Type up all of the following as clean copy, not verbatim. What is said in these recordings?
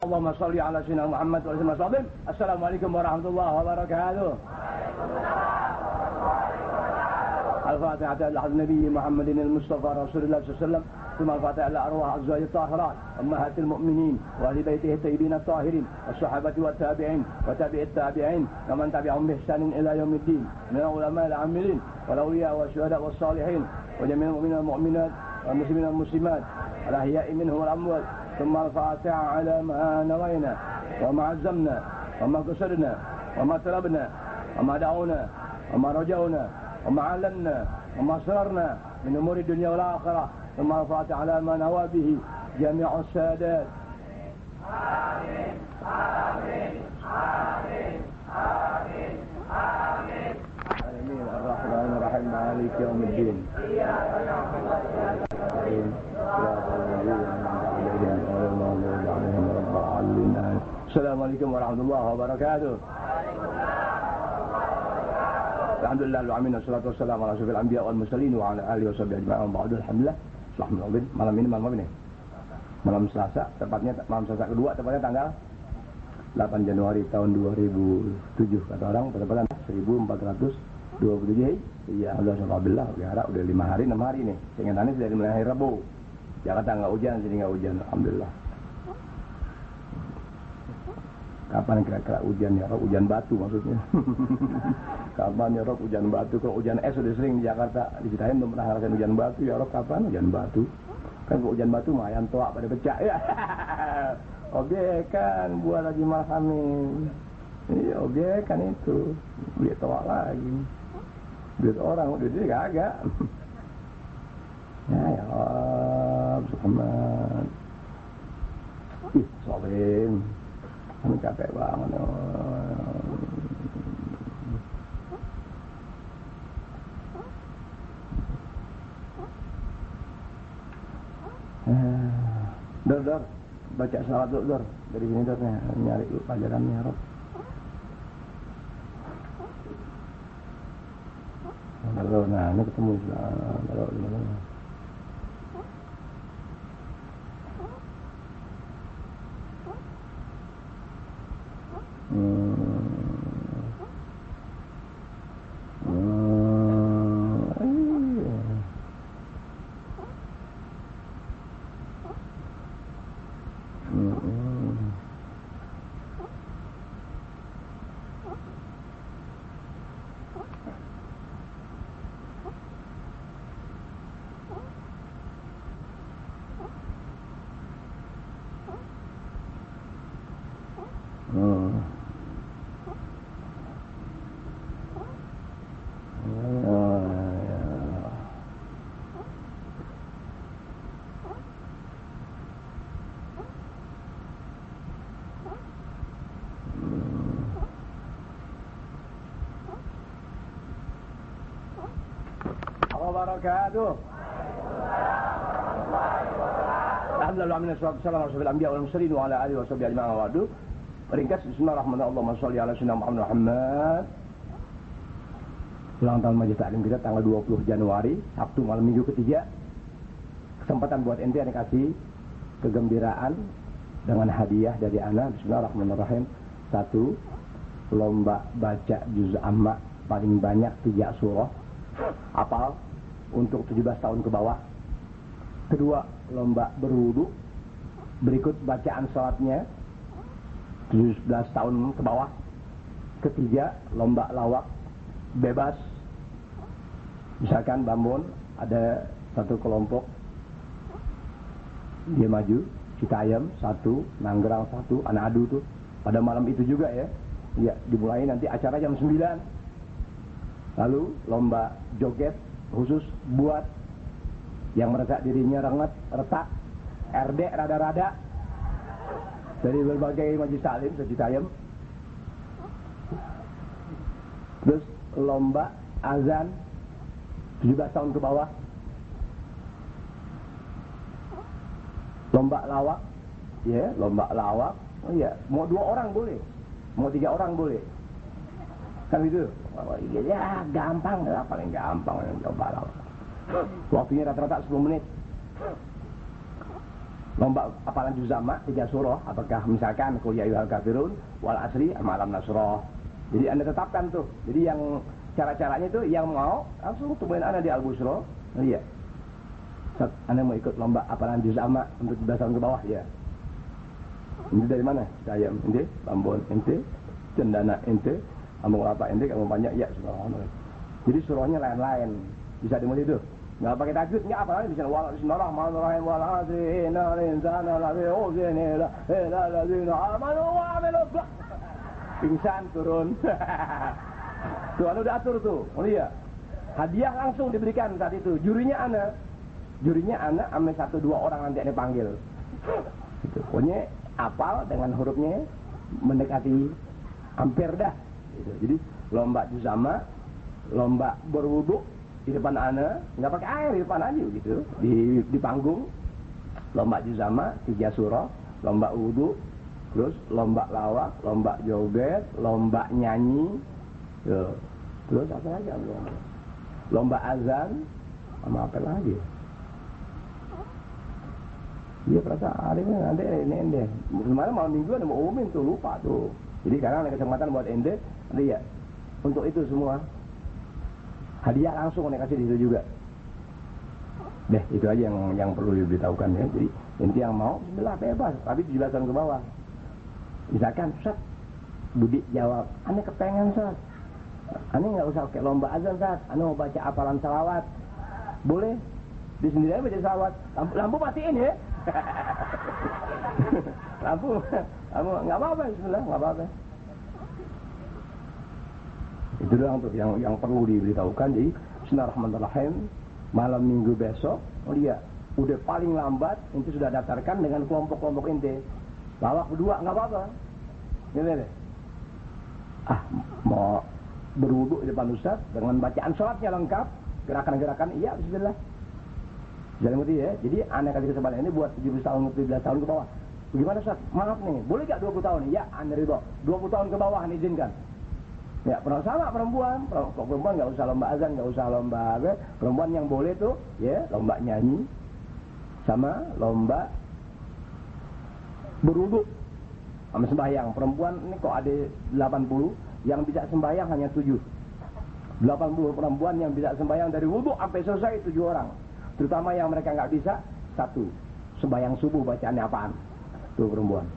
اللهم صل على سيدنا محمد وعلى آله وصحبه. السلام عليكم ورحمة الله وبركاته. الفاتحة على النبي محمد المصطفى رسول الله صلى الله عليه وسلم، ثم الفاتحة على أرواح أزواج الطاهرات أمهات المؤمنين وأهل بيته الطيبين الطاهرين والصحابة والتابعين وتابع التابعين ومن تبعهم بإحسان إلى يوم الدين من العلماء العاملين والأولياء والشهداء والصالحين وجميع المؤمنين والمؤمنات والمسلمين والمسلمات الأحياء منهم والأموات. ثم الفاتحة على ما نوينا وما عزمنا وما قصرنا وما طلبنا وما دعونا وما رجونا وما علنا وما سررنا من أمور الدنيا والآخرة. ثم الفاتحة على ما نوى به جميع السادات. آمين آمين آمين آمين آمين. آمين. الرحمن الرحيم مالك يوم الدين. إياك نعبد وإياك نستعين. Assalamualaikum warahmatullahi wabarakatuh. Alhamdulillah alamin wassalatu wassalamu ala asyrofil anbiya wal mursalin wa ala alihi washabihi ajma'in. Ba'du alhamdulillah. Malam ini malam apa ini? Malam Selasa, tepatnya malam Selasa kedua, tepatnya tanggal 8 Januari tahun 2007 kata orang, tepatnya 1427. Iya, alhamdulillah udah 5 hari 6 hari nih. Ingatannya dari mulai hari Rabu. Jakarta nggak hujan, sini nggak hujan, alhamdulillah. Kapan kira-kira hujan ya Rob? Hujan batu maksudnya. Kapan ya Rob hujan batu? Kalau hujan es sudah sering di Jakarta, diceritain belum pernah ngerasain hujan batu ya Rob. Kapan hujan batu? Kan kalau hujan batu mah ayam toa pada pecah ya. Objek kan buat lagi malhamin. Iya objek kan itu. Beli toa lagi. Duit orang, duit dia kagak. Ya Rob, selamat. Ih, solim. Kami capek banget. Dor, baca salawat dulu, Dor. Dari sini, Dornya. Nyari pelajarannya, Rob. Nah, ini ketemu. Taruh di mana? Wabarakatuh. Alhamdulillah min assalatu wassalamu ala asyrofil anbiya wal mursalin wa ala alihi washabihi ajma'in. Wa'adu. Ringkas bismillahirrahmanirrahim. Allahumma shalli ala sayyidina Muhammad. Ulang tahun Majelis Taklim kita tanggal 20 Januari, Sabtu malam minggu ketiga. Kesempatan buat ente yang kasih kegembiraan dengan hadiah dari ana. Bismillahirrahmanirrahim. 1. Lomba baca juz amma paling banyak 3 surah. Apal untuk 17 tahun ke bawah. Kedua, lomba berwudu. Berikut bacaan salatnya 17 tahun ke bawah. Ketiga, lomba lawak bebas. Misalkan Bambon ada satu kelompok, dia maju, Citayam 1, Nanggerang 1, anak adu tuh. Pada malam itu juga ya. Ya, dimulai nanti acara jam 9. Lalu lomba joget khusus buat yang merasa dirinya retak, RD rada-rada dari berbagai majelis taklim se-Citayam. Terus lomba azan 17 tahun ke bawah. Lomba lawak, ya, lomba lawak. Oh iya, mau 2 orang boleh, mau 3 orang boleh. Kan gitu. Ya gampang lah, paling gampang yang coba lawak. Waktunya rata-rata 10 menit. Lomba hafalan juz amma 3 surah, apakah misalkan qul ya ayyuhal kafirun wal asri alam nasrah. Jadi Anda tetapkan tuh. Jadi yang cara-caranya itu yang mau langsung temuin Anda di Al-Busra. Iya. Ustaz, Anda mau ikut lomba hafalan juz amma untuk 17 tahun ke bawah ya. Ini dari mana? Saya ente, Bambon ente, Cendana ente, Ambung Lapa ente, kamu banyak ya subhanallah. Jadi surahnya lain-lain. Bisa dimulai itu. Enggak pakai tajwid, enggak apa-apa bisa wala bismillahirrahmanirrahim wal asri innal insana lafi khusrin illa allazina amanu wa amilus pingsan turun. Tuh anu udah atur tuh. Oh iya. Hadiah langsung diberikan saat itu. Jurinya anak ame 1-2 orang nanti Anda panggil. Gitu. Pokoknya apal dengan hurufnya mendekati hampir dah. Gitu. Jadi lomba juz amma, lomba berwudu di depan Anda, nggak pakai air di depan aja gitu. Di panggung lomba juz amma 3 surah, lomba wudu, terus lomba lawak, lomba joget, lomba nyanyi. Tuh. Terus apa lagi? Lomba azan sama apa lagi? Iya perasaan hari ini nanti ini ende. Kemarin malam minggu ada mau umumin tuh lupa tuh. Jadi sekarang ada kesempatan buat ende, nanti ya untuk itu semua hadiah langsung anda kasih di situ juga. Deh itu aja yang perlu diberitahukan ya. Jadi ente yang mau bismillah bebas, tapi 17 tahun ke bawah. Misalkan Ustaz Budi jawab, Ane kepengen Ustaz. Ane nggak usah kayak lomba azan Ustaz. Ane mau baca hafalan salawat. Boleh. Di sendiri aja baca salawat. Lampu matiin ya. lampu nggak apa-apa bismillah, nggak apa-apa. Itu doang tuh yang perlu diberitahukan. Jadi bismillahirrahmanirrahim, malam minggu besok, oh iya, udah paling lambat itu sudah daftarkan dengan kelompok-kelompok inti. Lawak berdua nggak apa-apa. Gini deh. Mau berwudu di depan Ustaz dengan bacaan sholatnya lengkap, gerakan-gerakan iya bismillah. Jangan ngerti ya. Jadi anak kasih kesempatan ini buat 17 tahun ke bawah. Bagaimana Ustaz? Maaf nih, boleh gak 20 tahun? Ya, Anda ridho. 20 tahun ke bawah izinkan. Ya, sama perempuan. Perempuan nggak usah lomba azan, nggak usah lomba apa. Perempuan yang boleh tuh, ya, lomba nyanyi, sama lomba berwudu, sama sembahyang. Perempuan ini kok ada 80, yang bisa sembahyang hanya 7. 80 perempuan yang bisa sembahyang dari wudu sampai selesai 7 orang. Terutama yang mereka nggak bisa, 1 sembahyang subuh bacaannya apaan? Tuh perempuan.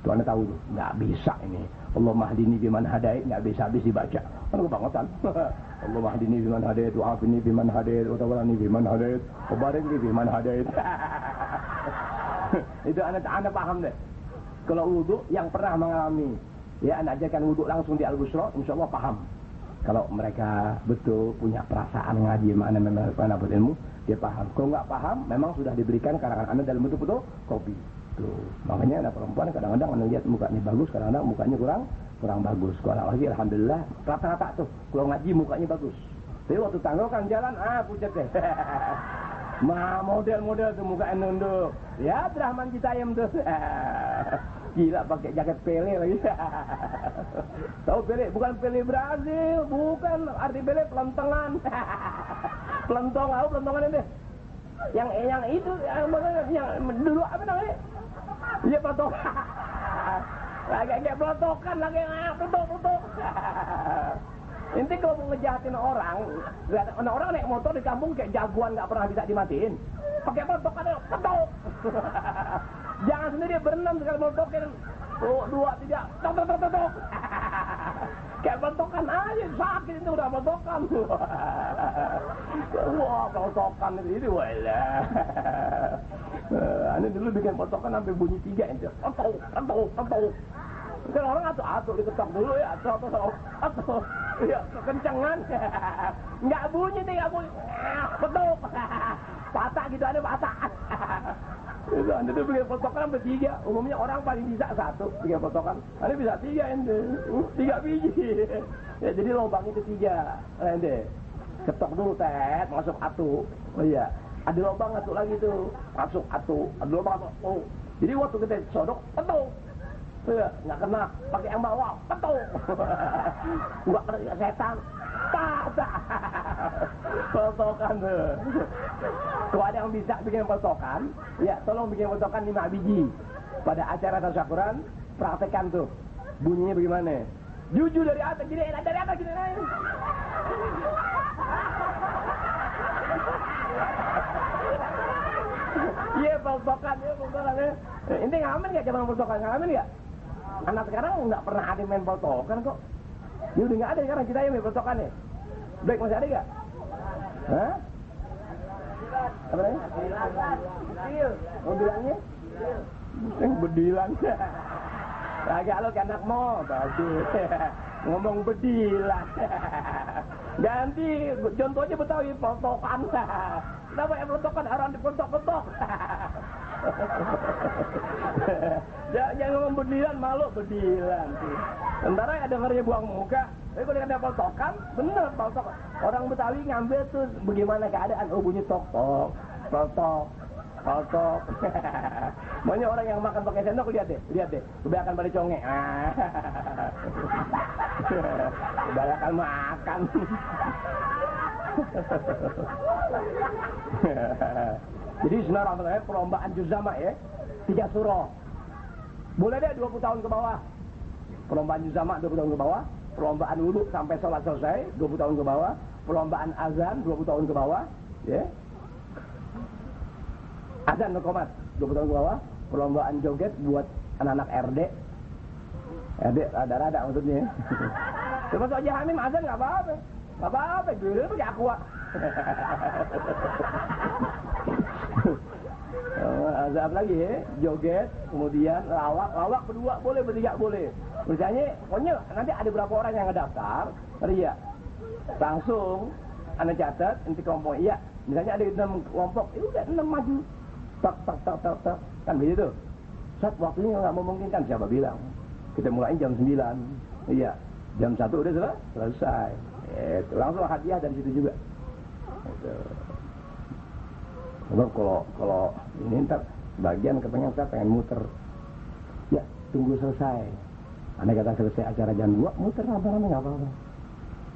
Tuh Anda tahu tuh, nggak bisa ini. Allah mahdini biman hadait, nggak bisa habis dibaca. Kan kebangetan. Allah mahdini biman hadait, wa'afini biman hadait, utawalani biman hadait, wabarik biman hadait. Itu Anda paham deh. Kalau wudu yang pernah mengalami, ya Anda ajarkan wudu langsung di Al-Busra, insya Allah paham. Kalau mereka betul punya perasaan ngaji mana berilmu, dia paham. Kalau nggak paham, memang sudah diberikan karangan Anda dalam bentuk kopi. Tuh. Makanya ada perempuan kadang-kadang Anda lihat mukanya bagus, kadang-kadang mukanya kurang bagus. Kalau lagi alhamdulillah rata-rata tuh kalau ngaji mukanya bagus. Tapi waktu tanggal jalan pucat deh. Model-model tuh muka nunduk. Ya Abdurrahman Citayam tuh. Gila pakai jaket Pele lagi. Tahu Pele? Bukan Pele Brazil, bukan. Arti Pele pelentongan. Pelentong, pelentongan ini. Yang itu yang dulu apa namanya? Iya pelentok. Kayak pelentokan lagi pelentok. Inti kalau mau ngejahatin orang naik motor di kampung kayak jagoan nggak pernah bisa dimatiin. Pakai pelentokan pelentok. Jangan sendiri berenam sekali melentokin. 2, 3, tok. Kayak pelentokan aja sakit itu udah pelentokan. Wah pelentokan itu walah. Ini dulu bikin pelentokan sampai bunyi 3 itu. Pelentok. Kan orang atur diketok dulu ya, atur. Ya, kekencangan. Enggak bunyi. Petuk. Patah gitu ada patah. Itu Anda tuh bikin potokan sampai 3. Umumnya orang paling bisa 1 bikin potokan. Anda bisa 3 ente. 3 biji. Ya jadi lubang itu 3 ente. Ketok dulu masuk atu. Oh iya. Ada lubang atu lagi tuh. Masuk atu. Ada lubang atu. Oh. Jadi waktu kita sodok petuk. Nggak kena pakai yang bawah petuk. Nggak kena setan Potokan tuh. Kalau ada yang bisa bikin potokan, ya tolong bikin potokan 5 biji. Pada acara tasyakuran, praktekan tuh. Bunyinya bagaimana? Jujur dari atas, gini, dari atas, gini. Iya, potokan ya. Ini ngamen nggak zaman potokan? Ngamen nggak? Anak sekarang nggak pernah ada main potokan kok. Ya udah nggak ada sekarang, kita yang main potokan ya. Baik, masih ada nggak? Hah? Apa namanya? Bedil. Oh, bilangnya? Bedilan. Agak lo ke anak mau, bagus. Ngomong bedilan. Ganti, contohnya Betawi, potokan. Kenapa yang potokan, orang dipotok-potok. Jangan ngomong bedilan, malu bedilan. Sementara ada ngeri buang muka. Tapi kalau ada potokan, bener potok. Orang Betawi ngambil tuh bagaimana keadaan. Oh, bunyi tok-tok, potok. Maunya orang yang makan pakai sendok, lihat deh. Kebanyakan pada conge. Kebanyakan makan. Jadi sebenarnya perlombaan juzama ya, 3 surah. Boleh deh 20 tahun ke bawah. Perlombaan juzama 20 tahun ke bawah. Perlombaan wudhu sampai sholat selesai 20 tahun ke bawah. Perlombaan azan 20 tahun ke bawah. Ya. Azan nokomat 20 tahun ke bawah. Perlombaan joget buat anak-anak RD. RD rada-rada maksudnya. Termasuk aja Hamim azan nggak apa-apa. Nggak apa-apa, dulu pakai aqua. Azab lagi ya, joget, kemudian lawak berdua boleh, bertiga boleh. Misalnya, pokoknya nanti ada berapa orang yang ngedaftar, ria. Langsung, anda catat, nanti kelompok iya. Misalnya ada 6 kelompok, udah 6 maju. Tak, kan begitu. Saat waktunya nggak memungkinkan, siapa bilang? Kita mulai jam 9, iya. Jam 1 udah selesai. Langsung hadiah dari situ juga. Sebab kalau ini ntar bagian kepengen saya pengen muter. Ya, tunggu selesai. Anda kata selesai acara jam 2, muter rame-rame nggak apa-apa.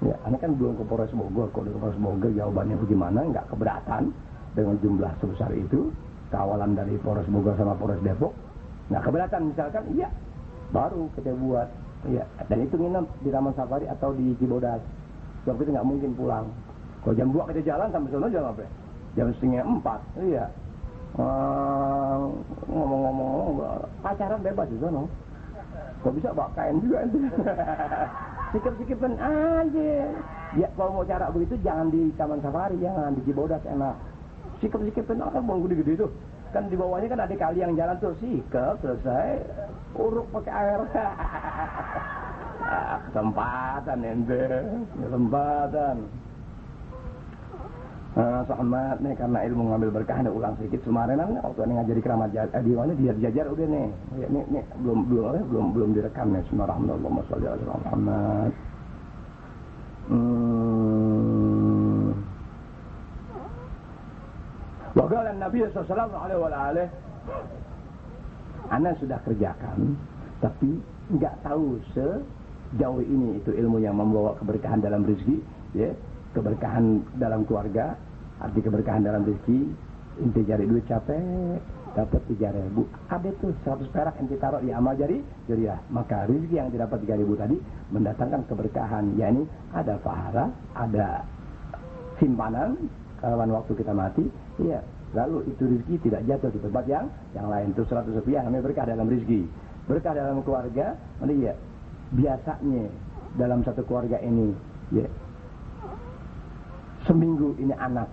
Ya, Anda kan belum ke Polres Bogor. Kalau di Polres Bogor jawabannya bagaimana? Nggak keberatan dengan jumlah sebesar itu. Kawalan dari Polres Bogor sama Polres Depok. Nggak keberatan misalkan, iya. Baru kita buat. Ya, dan itu nginep di Taman Safari atau di Cibodas. Sebab itu nggak mungkin pulang. Kalau jam 2 kita jalan sampai sana jam apa? Jam 3:30. Iya. Ngomong-ngomong pacaran bebas di sana. Kok bisa bawa kain juga itu. Sikip-sikipan aja. Ya kalau mau cara begitu jangan di Taman Safari, jangan di Cibodas enak. Sikip-sikipan kan bang gede-gede itu. Kan di bawahnya kan ada kali yang jalan tuh, sikap selesai uruk pakai air. Kesempatan ente, kesempatan. Selamat nih karena ilmu ngambil berkah, ada ulang sedikit kemarin kan waktu ini ngajari keramat di mana dia jajar udah nih. Ya, ini belum direkam nih. Bismillahirrahmanirrahim. Shallallahu alaihi Muhammad. Wa qala Nabi sallallahu alaihi wasallam, Ana sudah kerjakan tapi enggak tahu sejauh ini itu ilmu yang membawa keberkahan dalam rezeki, ya. Keberkahan dalam keluarga, arti keberkahan dalam rezeki, inti cari duit capek, dapat 3.000. Ada tuh 100 perak inti taruh di amal jariah. Maka rezeki yang didapat 3.000 tadi mendatangkan keberkahan, yakni ada pahala, ada simpanan kawan waktu kita mati, iya. Lalu itu rezeki tidak jatuh di tempat yang lain. Itu 100 rupiah namanya berkah dalam rezeki. Berkah dalam keluarga, iya. Biasanya dalam satu keluarga ini, ya. Seminggu ini anak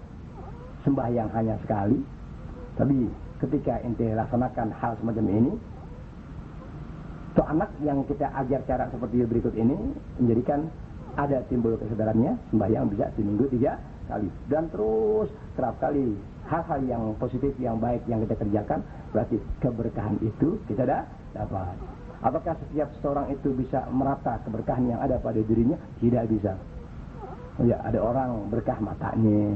sembahyang hanya sekali, tapi ketika ente laksanakan hal semacam ini, tuh anak yang kita ajar cara seperti berikut ini menjadikan ada timbul kesadarannya sembahyang bisa seminggu 3 kali dan terus kerap kali hal-hal yang positif yang baik yang kita kerjakan, berarti keberkahan itu kita dapat. Apakah setiap seorang itu bisa merata keberkahan yang ada pada dirinya? Tidak bisa. Ya, ada orang berkah matanya,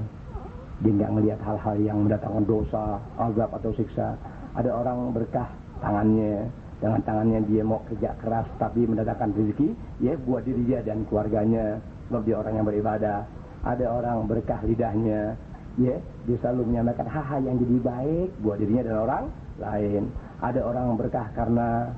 dia nggak melihat hal-hal yang mendatangkan dosa, azab atau siksa. Ada orang berkah tangannya, Dengan tangannya dia mau kerja keras tapi mendatangkan rezeki, ya buat diri dia dan keluarganya, sebab dia orang yang beribadah. Ada orang berkah lidahnya, ya dia selalu menyampaikan hal-hal yang jadi baik buat dirinya dan orang lain. Ada orang berkah karena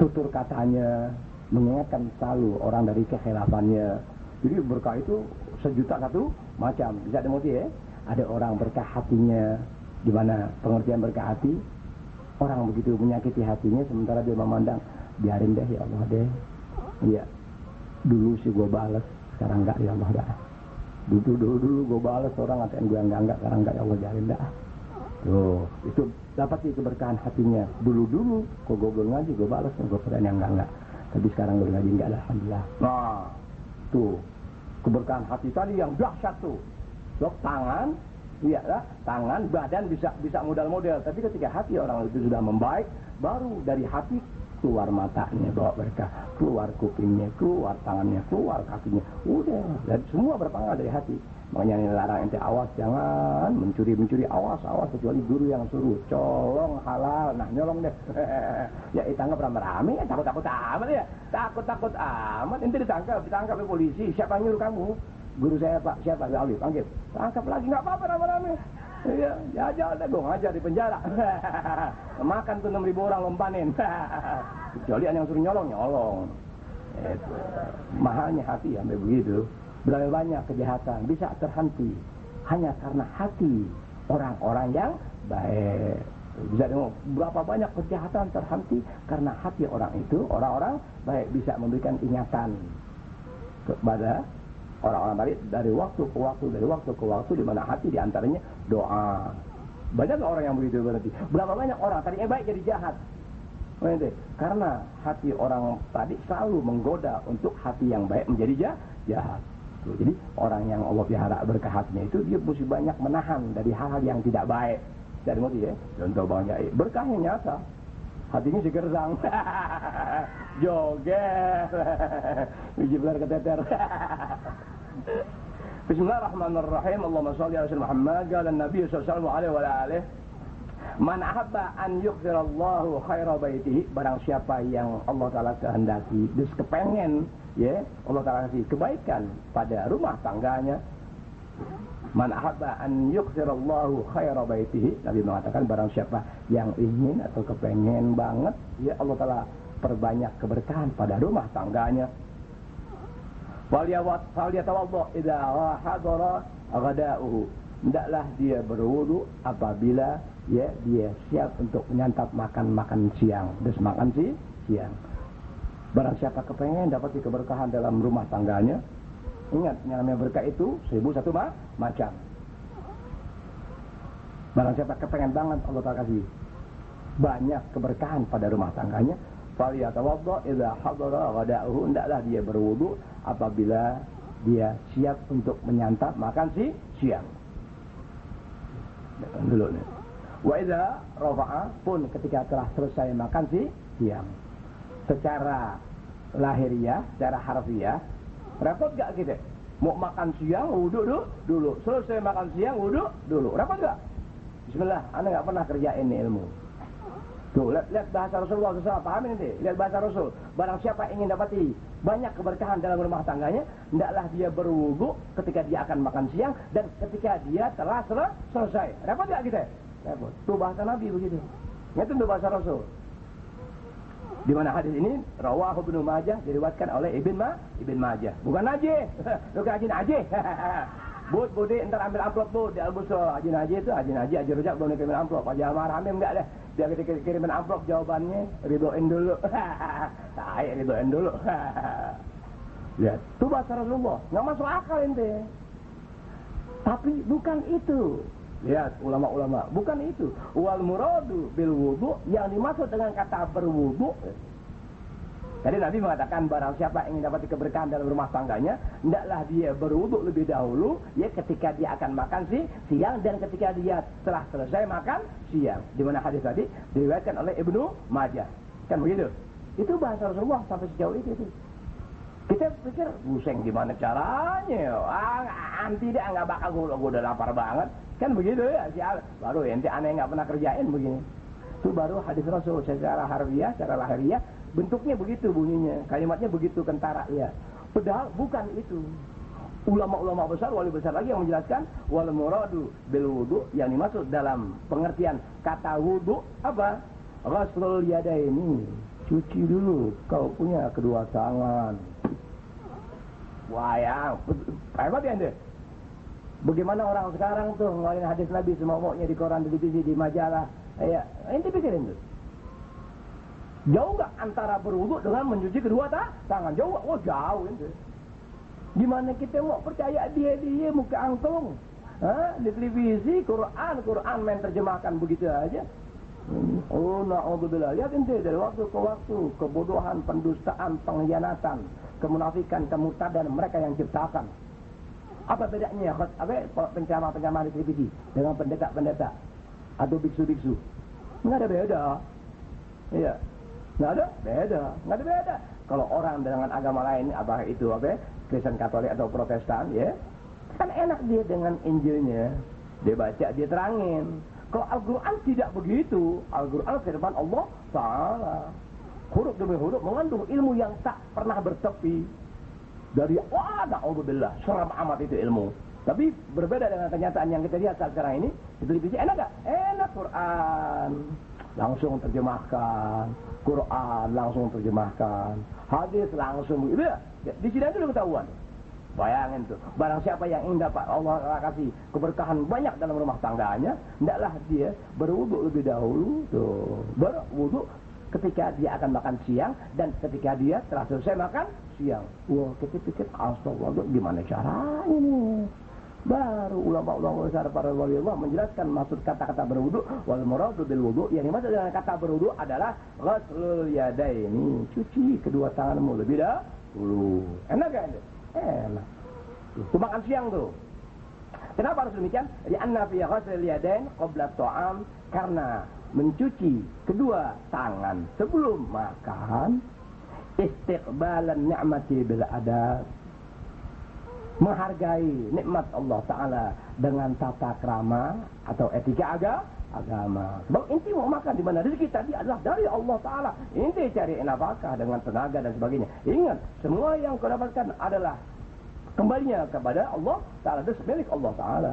tutur katanya mengingatkan selalu orang dari kekhilafannya. Jadi berkah itu sejuta satu macam, bisa dimuti ya. Ada orang berkah hatinya, di mana pengertian berkah hati, orang begitu menyakiti hatinya sementara dia memandang, biarin deh ya Allah deh. Iya, dulu sih gue balas, sekarang enggak ya Allah dah. Dulu gue balas orang ngatain gue enggak, sekarang enggak ya Allah, biarin dah. Tuh, itu dapat sih keberkahan hatinya. Dulu kok gue belum ngaji, gue balas, gue keren yang enggak. Tapi sekarang gue ngaji enggak, alhamdulillah. Nah, tuh keberkahan hati tadi yang dahsyat tuh. Dok, tangan, iya lah, tangan, badan bisa modal-modal. Tapi ketika hati orang itu sudah membaik, baru dari hati keluar matanya bawa berkah, keluar kupingnya, keluar tangannya, keluar kakinya. Udah, dan semua berpengaruh dari hati. Makanya ini larang ente, awas jangan mencuri, awas kecuali guru yang suruh. Colong halal, nah nyolong deh. Ya ditangkap rame-rame, takut amat ya. Takut amat, ente ditangkap oleh polisi. Siapa yang nyuruh kamu? Guru saya Pak, siapa? Ali, panggil. Tangkap lagi, nggak apa-apa rame-rame. Iya, jajal deh, gue ngajar di penjara. Makan tuh 6.000 orang lompanin. Kecuali yang suruh nyolong. Itu. Mahalnya hati sampai begitu. Berapa banyak kejahatan bisa terhenti hanya karena hati orang-orang yang baik. Bisa tengok berapa banyak kejahatan terhenti karena hati orang itu, orang-orang baik, bisa memberikan ingatan kepada orang-orang baik dari waktu ke waktu, di mana hati diantaranya doa. Banyak orang yang begitu berarti. Berapa banyak orang tadinya baik jadi jahat. Karena hati orang tadi selalu menggoda untuk hati yang baik menjadi jahat. Jadi orang yang Allah pelihara berkah hatinya itu, dia mesti banyak menahan dari hal-hal yang tidak baik. Dari motif ya. Contoh banyak berkahnya nyata. Hatinya si gersang. Joget. Biji belar keteter. Bismillahirrahmanirrahim. Allahumma shalli ala sayyidina Muhammad. Qala an-nabiy sallallahu alaihi wa alihi, man ahabba an yughfirallahu khaira baitihi, barang siapa yang Allah Taala kehendaki, dus kepengen ya Allah Taala kasih kebaikan pada rumah tangganya. Man ahabba an yughfirallahu khaira baitihi, Nabi mengatakan barang siapa yang ingin atau kepengen banget ya Allah Taala perbanyak keberkahan pada rumah tangganya. Falyatawadda idza hadara ghada'uhu, hendaklah dia berwudu apabila ya dia siap untuk menyantap makan siang. Terus makan siang. Barang siapa kepengen dapat keberkahan dalam rumah tangganya, ingat yang namanya berkah itu 1001 macam. Barang siapa kepengen banget Allah Ta'ala kasih banyak keberkahan pada rumah tangganya, falyatawadda idza hadara ghada'uhu, hendaklah dia berwudu apabila dia siap untuk menyantap makan siang. Dulu nih. Wa idza rafa'a, pun ketika telah selesai makan siang. Secara lahiriah, secara harfiah, repot gak kita? Mau makan siang wudu dulu. Selesai makan siang wudu dulu. Repot gak? Bismillah, anda gak pernah kerjain nih ilmu. Tuh, lihat bahasa Rasulullah SAW, pahamin nanti. Lihat bahasa Rasul. Barang siapa ingin dapati banyak keberkahan dalam rumah tangganya, hendaklah dia berwudu ketika dia akan makan siang dan ketika dia telah selesai. Repot gak kita? Repot. Tuh bahasa Nabi begitu. Itu tuh bahasa Rasul. Di mana hadis ini rawahu Ibnu Majah, diriwayatkan oleh Ibn Majah. Bukan Najih. Bukan Haji Najih. Budi entar ambil amplop bud di Al-Busra. Haji Rojak belum kirim amplop. Haji Amar Hamim enggak deh. Dia ketika kirimin amplop jawabannya ridoin dulu. Ridoin dulu. Lihat, itu bahasa Rasulullah. Enggak masuk akal ente. Tapi bukan itu. Lihat ulama-ulama, bukan itu. Wal muradu bil wudu, yang dimaksud dengan kata berwudu. Jadi Nabi mengatakan barang siapa ingin dapat keberkahan dalam rumah tangganya, hendaklah dia berwudu lebih dahulu ya ketika dia akan makan siang dan ketika dia telah selesai makan siang. Di mana hadis tadi diriwayatkan oleh Ibnu Majah. Kan begitu? Itu bahasa Rasulullah sampai sejauh itu. Kita pikir, buseng gimana caranya? Anti dia nggak bakal gue udah lapar banget. Kan begitu ya, baru ente aneh nggak pernah kerjain begini. Itu baru hadis Rasul secara harfiah, secara lahiriah, bentuknya begitu bunyinya, kalimatnya begitu kentara ya. Padahal bukan itu. Ulama-ulama besar, wali besar lagi yang menjelaskan wal muradu bil wudu, yang dimaksud dalam pengertian kata wudu apa? Ghaslul yadaini, cuci dulu kau punya kedua tangan. Wah ya, hebat ya ente. Bagaimana orang sekarang tuh ngeluarin hadis Nabi semau-maunya di koran, di televisi, di majalah. Ya, ente pikirin tuh. Jauh nggak antara berwudu dengan mencuci kedua tangan? Jauh nggak? Oh jauh ente. Gimana kita mau percaya dia muka angklung? Di televisi, Quran main terjemahkan begitu aja. Oh na'udzubillah. Lihat ente dari waktu ke waktu, kebodohan, pendustaan, pengkhianatan, kemunafikan, kemurtadan mereka yang ciptakan. Apa bedanya penceramah-penceramah di televisi dengan pendeta-pendeta atau biksu-biksu? Nggak ada beda. Iya. Nggak ada beda. Kalau orang dengan agama lain, apa itu Kristen, Katolik atau Protestan, ya, kan enak dia dengan Injilnya, dia baca, dia terangin. Kalau Al-Quran tidak begitu. Al-Quran firman Allah Ta'ala, huruf demi huruf mengandung ilmu yang tak pernah bertepi. Dari na'udzubillah, seram amat itu ilmu. Tapi berbeda dengan kenyataan yang kita lihat saat sekarang ini. Di televisi enak gak? Enak. Quran langsung terjemahkan, Quran langsung terjemahkan, hadis langsung begitu ya. Di sini itu udah ketahuan. Bayangin tuh, barang siapa yang ingin dapat Allah kasih keberkahan banyak dalam rumah tangganya, hendaklah dia berwudu lebih dahulu tuh. Berwudu ketika dia akan makan siang dan ketika dia telah selesai makan siang. Wah, kita pikir astagfirullah, gimana caranya nih? Baru ulama-ulama besar para wali Allah menjelaskan maksud kata-kata berwudu. Wal muradu bil wudu, yang dimaksud dengan kata berwudu adalah ghaslul yadaini, cuci kedua tanganmu lebih dahulu. Enak kan? Enak. Itu makan siang tuh. Kenapa harus demikian? Li'anna fi ghaslil yadain qabla ta'am, karena mencuci kedua tangan sebelum makan istiqbalan ni'mati bil adab, menghargai nikmat Allah Ta'ala dengan tata krama atau etika agama. Sebab inti mau makan di mana rezeki tadi adalah dari Allah Ta'ala. Inti cari nafkah dengan tenaga dan sebagainya. Ingat, semua yang kau dapatkan adalah kembalinya kepada Allah Ta'ala. Itu milik Allah Ta'ala.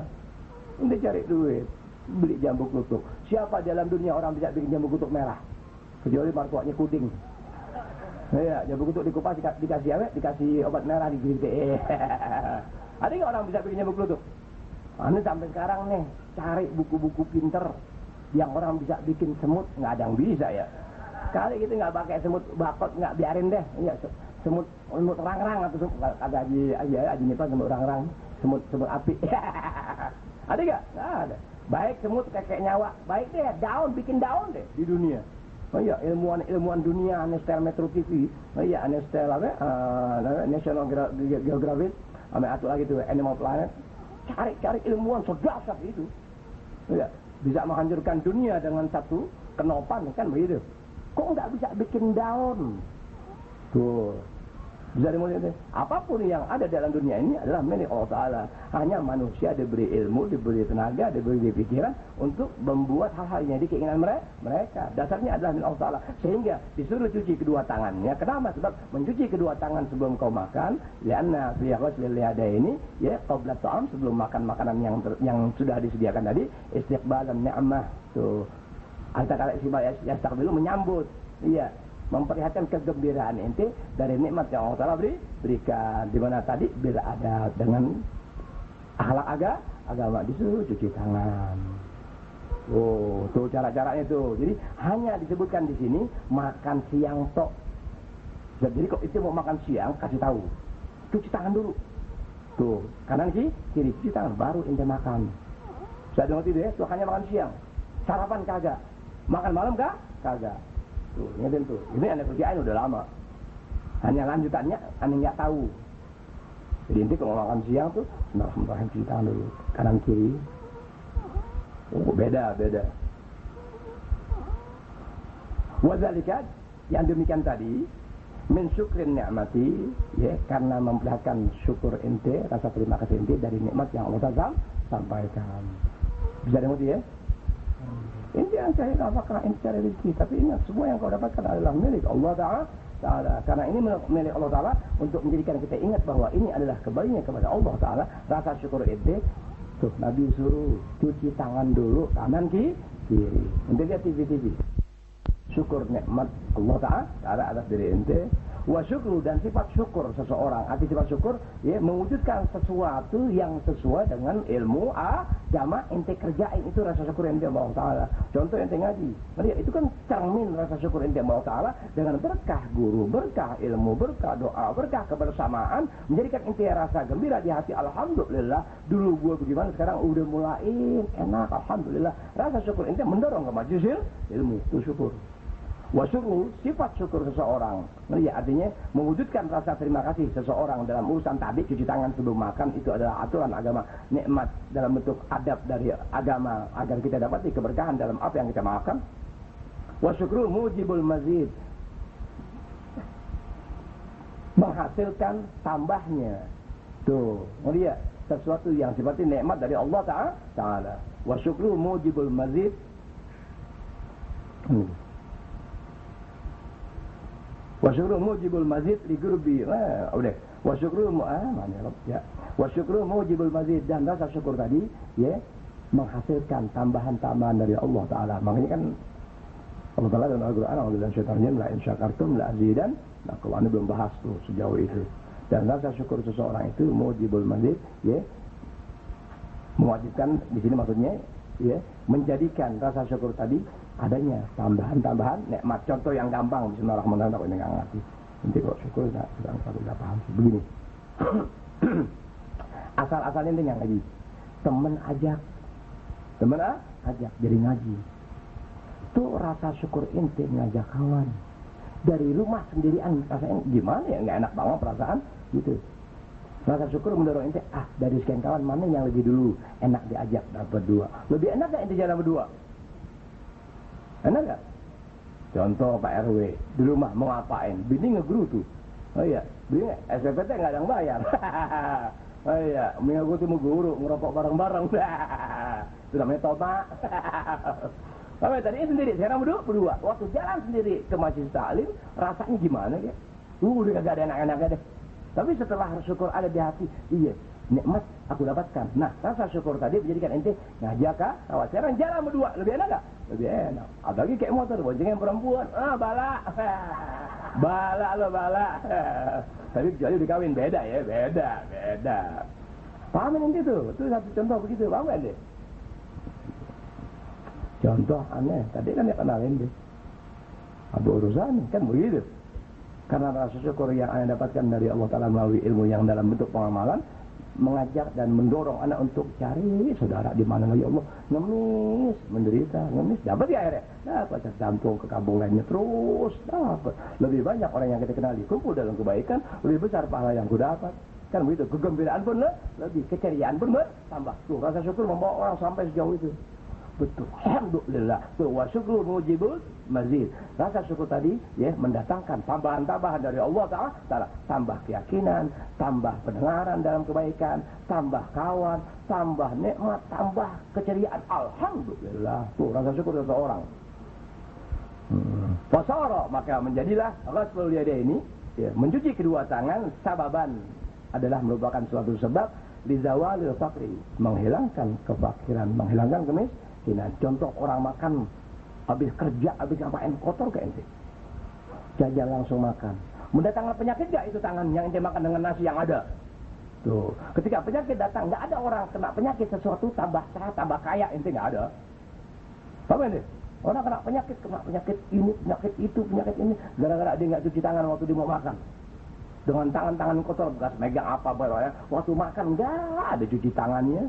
Inti cari duit, beli jambu kutuk. Siapa dalam dunia orang bisa bikin jambu kutuk merah? Kecuali markuaknya kuding. Ya, jambu kutuk dikupas dikasih obat merah di gigi. Ada nggak orang bisa bikin jambu kutuk? Ini sampai sekarang nih cari buku-buku pinter yang orang bisa bikin semut, nggak ada yang bisa ya. Kali kita nggak pakai semut bakot, nggak biarin deh. Ya, semut rang-rang atau ada aja nipan semut rang-rang, semut api. Ada nggak? Nggak ada. Baik semut kayak nyawa, baik deh daun, bikin daun deh di dunia. Oh iya, ilmuwan dunia, Anestel Metro TV, oh iya, Anestel National Geographic, atau lagi tuh Animal Planet, cari ilmuwan sedasar itu, oh iya, bisa menghancurkan dunia dengan satu kenopan, kan begitu. Kok nggak bisa bikin daun? Tuh, bisa dimulai. Apapun yang ada dalam dunia ini adalah milik Allah Ta'ala. Hanya manusia diberi ilmu, diberi tenaga, diberi pikiran untuk membuat hal-hal yang jadi keinginan mereka. Dasarnya adalah milik Allah Ta'ala. Sehingga disuruh cuci kedua tangannya. Kenapa? Sebab mencuci kedua tangan sebelum kau makan, lianna fi ghaslil yadaini, ya, qabla ta'am, sebelum makan makanan yang sudah disediakan tadi, istiqbalan ni'mah. Tuh, antara kata yastaqbilu, menyambut. Iya, memperlihatkan kegembiraan ente dari nikmat yang Allah Ta'ala berikan. Di mana tadi bila ada dengan akhlak agama disuruh cuci tangan. Oh, tuh cara-caranya tuh. Jadi hanya disebutkan di sini makan siang tok. Jadi kok itu mau makan siang, kasih tahu cuci tangan dulu. Tuh, kanan kiri cuci tangan baru ente makan. Saya dengar itu ya, tuh hanya makan siang. Sarapan kagak. Makan malam kagak. Tuh, ini tentu. Ini anda kerjain udah lama. Hanya lanjutannya anda nggak tahu. Jadi inti kalau makan siang tuh sebentar cuci tangan dulu, kanan kiri. Oh, beda. Wadzalika, yang demikian tadi, min syukrin ni'mati, ya, karena memperlihatkan syukur ente, rasa terima kasih ente dari nikmat yang Allah Ta'ala sampaikan. Bisa dengar ya? Ente yang cari nafkah, ente cari rezeki, tapi ingat semua yang kau dapatkan adalah milik Allah Ta'ala. Karena ini milik Allah Ta'ala untuk menjadikan kita ingat bahwa ini adalah kembalinya kepada Allah Ta'ala. Rasa syukur ente, tuh Nabi suruh cuci tangan dulu, kanan kiri. Ente lihat TV. Syukur nikmat Allah Ta'ala atas diri ente. Wa syukru, dan sifat syukur seseorang. Arti sifat syukur ya, mewujudkan sesuatu yang sesuai dengan ilmu agama ente kerjain, itu rasa syukur ente Allah Ta'ala. Contoh ente ngaji, lihat itu kan cermin rasa syukur ente Allah Ta'ala dengan berkah guru, berkah ilmu, berkah doa, berkah kebersamaan, menjadikan ente rasa gembira di hati. Alhamdulillah, dulu gua bagaimana, sekarang udah mulai enak, alhamdulillah. Rasa syukur ente mendorong ke majelis ilmu, itu syukur. Wasyukru, sifat syukur seseorang. Ya, artinya mewujudkan rasa terima kasih seseorang dalam urusan tadi, cuci tangan sebelum makan, itu adalah aturan agama, nikmat dalam bentuk adab dari agama agar kita dapati keberkahan dalam apa yang kita makan. Wasyukru mujibul mazid, menghasilkan tambahnya. Tuh, lihat sesuatu yang sifatnya nikmat dari Allah Ta'ala. Wasyukru mujibul mazid. Wasyukru mujibul mazid li gurbi. Udah. Wasyukru mana ya? Wasyukru mujibul mazid, dan rasa syukur tadi ya menghasilkan tambahan-tambahan dari Allah Ta'ala. Makanya kan Allah Ta'ala dalam Al-Quran, "A'udzubillahi minasyaitonir rajim, la in syakartum la azidan." Nah, kalau Anda belum bahas tuh sejauh itu. Dan rasa syukur seseorang itu mujibul mazid ya, mewajibkan di sini maksudnya ya, menjadikan rasa syukur tadi adanya tambahan-tambahan nikmat. Contoh yang gampang, bismillahirrahmanirrahim, aku ini nggak ngerti. Nanti kalau syukur nggak paham. Begini, asal-asalnya ini yang ngaji, temen ajak jadi ngaji. Tuh rasa syukur ente ngajak kawan dari rumah sendirian, rasanya gimana ya, nggak enak banget perasaan gitu. Rasa syukur mendorong ente, dari sekian kawan mana yang lebih dulu enak diajak dapat berdua. Lebih enak gak ente jalan berdua? Enak gak? Contoh Pak RW di rumah mau ngapain? Bini ngeguru tuh. Oh iya, bini SPPT nggak ada yang bayar. Oh iya, minggu tuh mau guru ngerokok bareng-bareng. Itu namanya toba. Tapi tadi sendiri, sekarang berdua. Waktu jalan sendiri ke Masjid Ta'lim, rasanya gimana ya? Udah gak ada enak-enaknya deh. Tapi setelah syukur ada di hati, iya, nikmat aku dapatkan. Nah, rasa syukur tadi menjadikan ente ngajak kawan. Sekarang jalan berdua, lebih enak gak? Lebih enak. Apalagi kayak motor, boncengan perempuan. Bala. Bala. Tapi kecuali dikawin, beda ya, beda. Pahamin ente tuh, itu satu contoh begitu, paham gak deh? Contoh aneh, tadi kan dia kenalin deh. Ada urusan, kan begitu. Karena rasa syukur yang Anda dapatkan dari Allah Ta'ala melalui ilmu yang dalam bentuk pengamalan, mengajak dan mendorong Anda untuk cari saudara di mana lagi Allah, ngemis, menderita, dapat ya akhirnya, dapat jantung ke kampung lainnya terus, dapat. Lebih banyak orang yang kita kenali kumpul dalam kebaikan, lebih besar pahala yang ku dapat. Kan begitu, kegembiraan pun lebih, keceriaan pun bertambah. Tuh, rasa syukur membawa orang sampai sejauh itu. Betul, alhamdulillah. Tuh, wa syukru mujibul mazid. Rasa syukur tadi ya mendatangkan tambahan-tambahan dari Allah Ta'ala. Tambah keyakinan, tambah pendengaran dalam kebaikan, tambah kawan, tambah nikmat, tambah keceriaan. Alhamdulillah. Tuh, rasa syukur seseorang. Fasara, maka menjadilah ghaslul yadaini ya, mencuci kedua tangan, sababan adalah merupakan suatu sebab lizawalil faqri, menghilangkan kefakiran, menghilangkan kemiskinan. Contoh orang makan habis kerja, habis ngapain kotor ke ente, jajan langsung makan, mendatangkan penyakit gak itu tangan yang ente makan dengan nasi yang ada? Tuh, ketika penyakit datang, gak ada orang kena penyakit sesuatu tambah sehat, tambah kaya, ente gak ada. Paham ente? Orang kena penyakit ini, penyakit itu, penyakit ini, gara-gara dia gak cuci tangan waktu dia mau makan. Dengan tangan-tangan kotor, bekas megang apa, ya. Waktu makan gak ada cuci tangannya.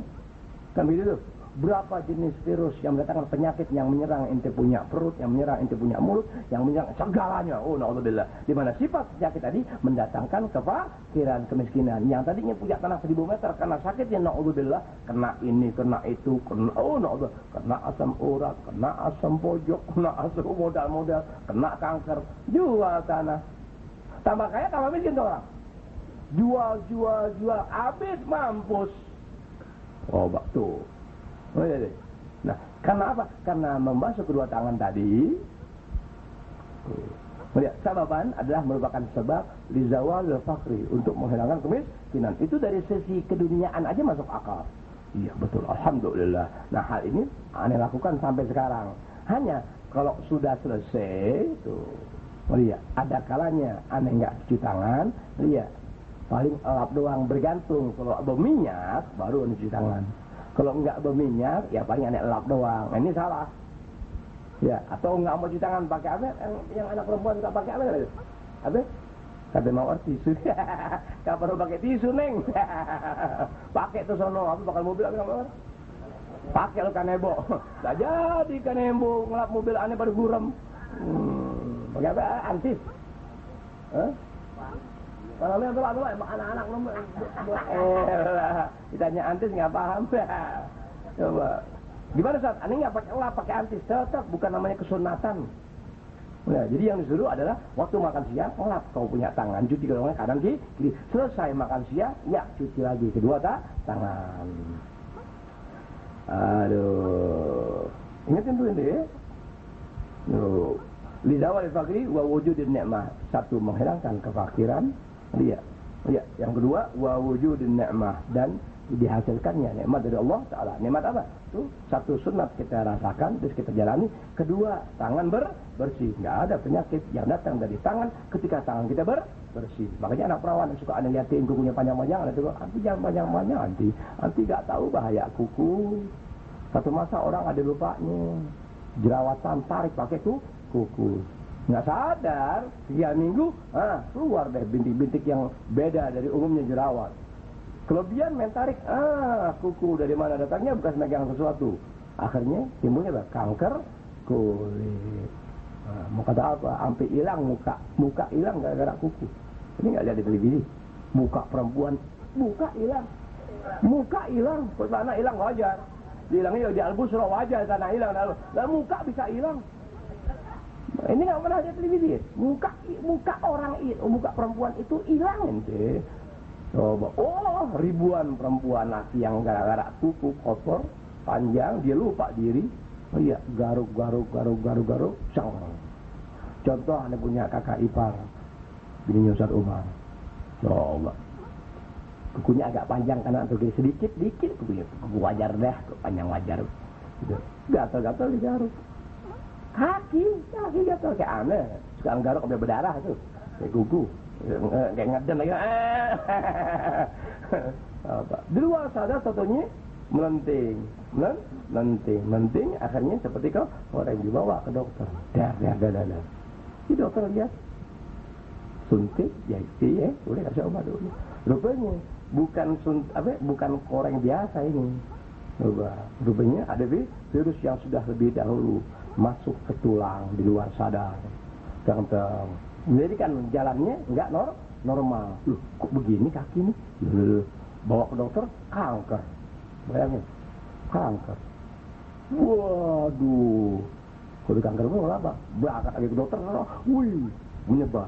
Kan begitu tuh. Berapa jenis virus yang mendatangkan penyakit yang menyerang ente punya perut, yang menyerang ente punya mulut, yang menyerang segalanya. Oh, na'udzubillah. Di mana sifat penyakit tadi mendatangkan kefakiran, kemiskinan. Yang tadinya punya tanah 1000 meter karena sakitnya, na'udzubillah, kena ini, kena itu, kena na'udzubillah, kena asam urat, kena asam pojok, kena asam modal, kena kanker, jual tanah. Tambah kaya, tambah miskin tuh orang. Jual, habis mampus. Oh, tuh. Nah, Karena apa? Karena membasuh kedua tangan tadi. Melihat sababan adalah merupakan sebab lizawal fakri, untuk menghilangkan kemiskinan. Itu dari sisi keduniaan aja masuk akal. Iya betul, alhamdulillah. Nah hal ini aneh lakukan sampai sekarang. Hanya kalau sudah selesai tuh, lihat ada kalanya aneh nggak cuci tangan, lihat paling elap doang, bergantung. Kalau berminyak baru cuci tangan. Kalau nggak berminyak, ya paling aneh elap doang. Nah, ini salah. Ya, atau nggak mau cuci tangan pakai apa? Yang anak perempuan nggak pakai apa? Apa? Kata mau tisu. Nggak perlu pakai tisu, Neng. Pakai tuh sono, apa bakal mobil apa nggak? Pakai lo kanebo. Nggak jadi kanebo ngelap mobil aneh baru gurem. Pakai apa? Antis. Hah? Kalau yang tua anak-anak ditanya antis nggak paham. Coba gimana saat aneh nggak pakai elap, pakai antis tetap bukan namanya kesunatan. Nah, jadi yang disuruh adalah waktu makan siang elap, kau punya tangan cuci kedua kanan kiri, selesai makan siang ya cuci lagi kedua tangan. Aduh, ingetin tuh ini. Lidawal fakri wa wujudin ni'mah, satu menghilangkan kefakiran. Lihat. Yang kedua, wa wujudin ni'mah, dan dihasilkannya nikmat dari Allah Ta'ala. Nikmat apa? Itu satu sunat kita rasakan, terus kita jalani. Kedua, tangan bersih. Nggak ada penyakit yang datang dari tangan ketika tangan kita bersih. Makanya anak perawan yang suka aneh liatin kukunya panjang-panjang, ada tuh, anti jangan panjang-panjang, anti nggak tahu bahaya kuku. Satu masa orang ada lupanya, jerawatan tarik pakai kuku. Nggak sadar, 3 minggu, keluar deh bintik-bintik yang beda dari umumnya jerawat. Kelebihan main tarik, kuku dari mana datangnya bekas megang sesuatu. Akhirnya timbulnya kanker kulit. Mau kata apa? Sampai hilang muka hilang gara-gara kuku. Ini nggak lihat di televisi. Muka perempuan, muka hilang, sana hilang wajar. Dihilangnya di Al-Busra wajar, sana hilang. Lalu muka bisa hilang. Ini nggak pernah lihat televisi. Muka orang itu, muka perempuan itu hilang ente. Coba, ribuan perempuan laki yang gara-gara kuku kotor panjang dia lupa diri. Oh iya, garuk. Contoh anda punya kakak ipar, bininya Ustaz Umar. Coba, kukunya agak panjang kanan atau kiri sedikit kukunya, kuku wajar deh, panjang wajar. Gatal-gatal digaruk. Kaki gatal kayak aneh, suka garuk sampai berdarah tuh, kayak kuku. Kayak ngeden lagi. Di luar sadar tentunya melenting, akhirnya seperti kau orang dibawa ke dokter. Dar. Si dokter lihat suntik, ya udah kasih obat dulu. Rupanya bukan orang biasa ini. Rupanya ada virus yang sudah lebih dahulu masuk ke tulang di luar sadar. Ganteng. Jadi kan jalannya nggak normal. Loh, kok begini kaki nih? Bawa ke dokter, kanker. Bayangin, kanker. Waduh. Kalau kanker itu apa? Berangkat lagi ke dokter, menyebar.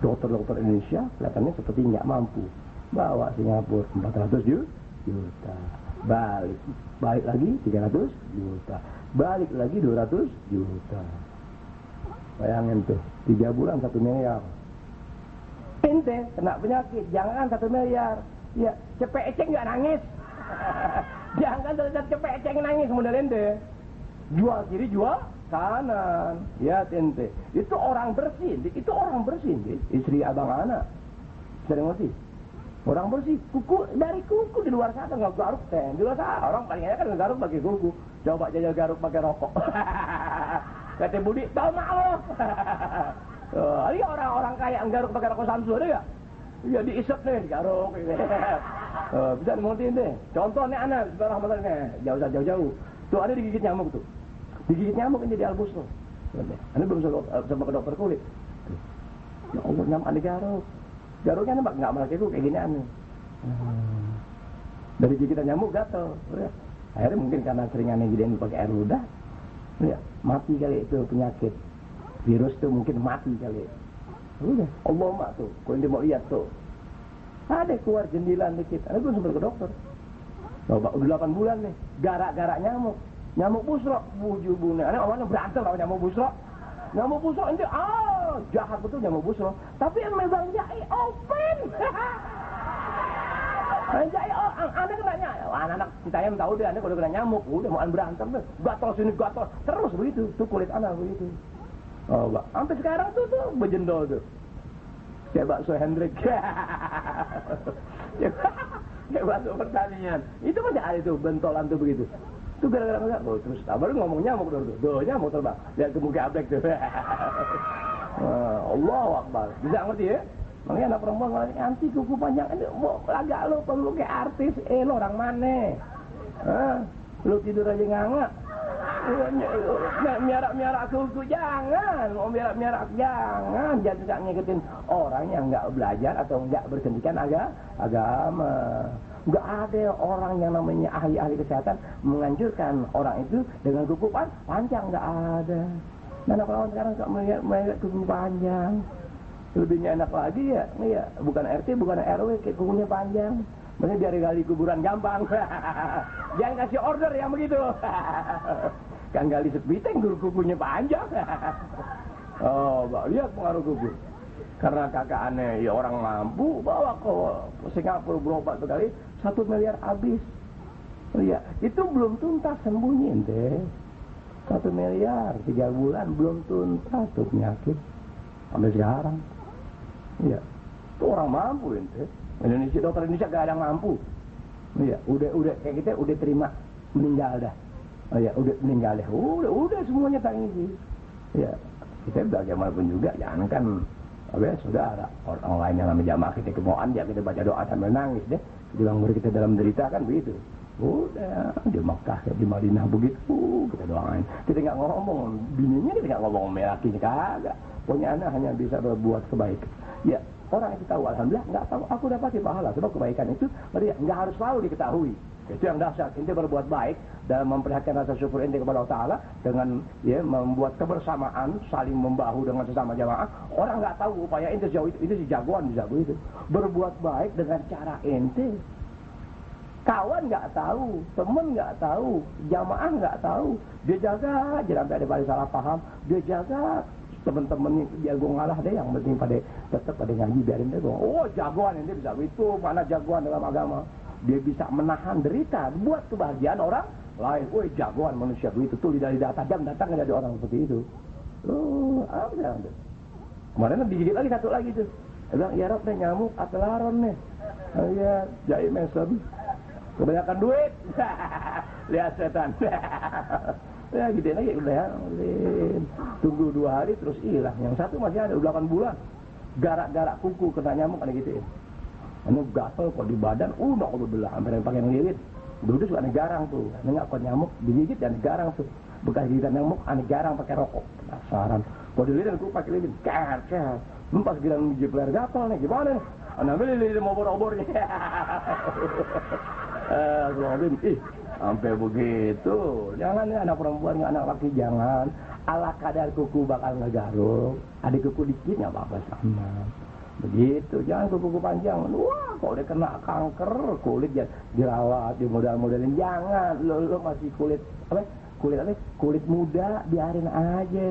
Dokter Indonesia kelihatannya seperti nggak mampu. Bawa Singapura 400 juta. Balik lagi 300 juta. Balik lagi 200 juta. Bayangin tuh, 3 bulan 1 miliar. Ente kena penyakit, jangan 1 miliar. Ya, cepet eceng nggak nangis. Jangan terlihat cepet eceng nangis model ente. Jual kiri, jual kanan. Ya ente. Itu orang bersih. Istri abang anak. Sering ngerti? Orang bersih. Dari kuku di luar sana nggak garuk teh. Di luar sana orang paling enak kan garuk pakai kuku. Coba jajal garuk pakai rokok. Kata Budi, tau mak lo. Ini orang-orang kaya nggaruk pakai rokok Samsu ada gak? Ya diisep nih, digaruk. Bisa dimontin deh. Contoh nih anak, sekarang jauh-jauh. Tuh ada digigit nyamuk tuh. Digigit nyamuk ini di Al-Busra. Ini belum sama ke dokter kulit. Ya Allah, nyamuk ada garuk. Garuknya nembak, nggak malah kayak gini aneh. Dari gigitan nyamuk gatel. Akhirnya mungkin karena seringan gigitan pakai air ludah. Ya, mati kali itu penyakit. Virus tuh mungkin mati kali. Udah, Allah mak tuh. Kalau dia mau lihat tuh, ada keluar jendilan dikit. Ada belum sempat ke dokter. Coba udah 8 bulan nih, garak-garak nyamuk. Nyamuk busrok, bujubune. Ana awalnya berantem sama nyamuk busrok. Nyamuk busrok ini jahat betul nyamuk busrok. Tapi yang megang jai open. Jai anak kenanya, anak kita yang tahu dia, anak udah kena nyamuk, udah mau berantem tuh, gatal sini gatal, terus begitu, tuh kulit anak begitu. Oh, Pak, sampai sekarang tuh bejendol tuh. Kayak bakso Hendrik. Kayak bakso pertanian. Itu masih ada tuh bentolan tuh begitu. Itu gara-gara terus baru ngomong nyamuk tuh nyamuk terbang. Lihat ke muka ablek tuh. Allahu Akbar. Bisa ngerti ya? Makanya anak perempuan ngomong anti kuku panjang ini mau agak lo perlu kayak artis. Lo orang mana? Lo tidur aja nganga. Miarak kuku jangan, mau miarak jangan ngikutin orang yang nggak belajar atau nggak berpendidikan agama. Nggak ada orang yang namanya ahli kesehatan menganjurkan orang itu dengan kuku panjang, nggak ada. Nah, anak perawan sekarang kok melihat kuku panjang, lebihnya enak lagi ya, bukan RT bukan RW kayak kukunya panjang. Makanya biar gali kuburan gampang. Jangan kasih order yang begitu. Kan gali sepiteng kukunya panjang. Oh, lihat pengaruh kuku. Karena kakak aneh, ya orang mampu bawa ke Singapura berobat sekali 1 miliar habis. Oh iya, itu belum tuntas sembuhnya ente. 1 miliar 3 bulan belum tuntas tuh penyakit sampai sekarang. Iya, itu orang mampu ente. Dokter Indonesia gak ada yang mampu. Iya, udah kayak kita udah terima meninggal dah. Oh ya, udah meninggal deh. Udah semuanya tangisi. Ya, kita bagaimanapun juga jangan kan sudah ada orang lain yang namanya jamaah kita kemauan ya kita baca doa sambil nangis deh. Bilang murid kita dalam derita kan begitu. Udah di Makkah di Madinah begitu kita doain. Kita nggak ngomong bininya, kita nggak ngomong lakinya kagak. Pokoknya anak hanya bisa berbuat kebaikan. Ya, orang itu tahu alhamdulillah, nggak tahu aku dapati pahala. Sebab kebaikan itu nggak harus selalu diketahui. Itu yang dasar. Ente berbuat baik dalam memperhatikan rasa syukur ente kepada Allah Ta'ala dengan membuat kebersamaan, saling membahu dengan sesama jamaah. Orang nggak tahu upaya ente sejauh itu si jagoan bisa begitu. Berbuat baik dengan cara ente. Kawan nggak tahu, temen nggak tahu, jamaah nggak tahu. Dia jaga aja sampai ada pada salah paham. Dia jaga temen-temen dia gue ngalah deh, yang penting tetap pada ngaji biarin deh. Oh jagoan ente bisa begitu, mana jagoan dalam agama. Dia bisa menahan derita buat kebahagiaan orang lain. Woi, jagoan manusia begitu tuh, lidah tajam datang dari orang seperti itu. Apa itu? Kemarin digigit lagi satu lagi tuh. Dia bilang, ya Rob, nyamuk atelaron nih. Iya, jahit mesem. Kebanyakan duit. Lihat setan. Ya gitu lagi udah. Tunggu 2 hari terus hilang. Yang satu masih ada 8 bulan. Garak-garak kuku kena nyamuk ada gitu. Anu gatel kok di badan, udah hampir pakai ngelilit. Dulu suka ada garang tuh, nggak kuat nyamuk, digigit dan garang tuh. Bekas gigitan nyamuk, aneh garang pakai rokok. Penasaran. Kalau dililit aku pakai lilin, ker. Pas gilang jepler gatel nih, gimana nih? Ambil lilin obor-obornya. Sampai begitu. Jangan ya anak perempuan, anak laki jangan. Ala kadar kuku bakal ngegaruk. Ada kuku dikit nggak apa-apa sama. Begitu, jangan kuku panjang. Wah, kalau dia kena kanker kulit ya dirawat, dimodal-modalin. Jangan, lo masih kulit muda, biarin aja.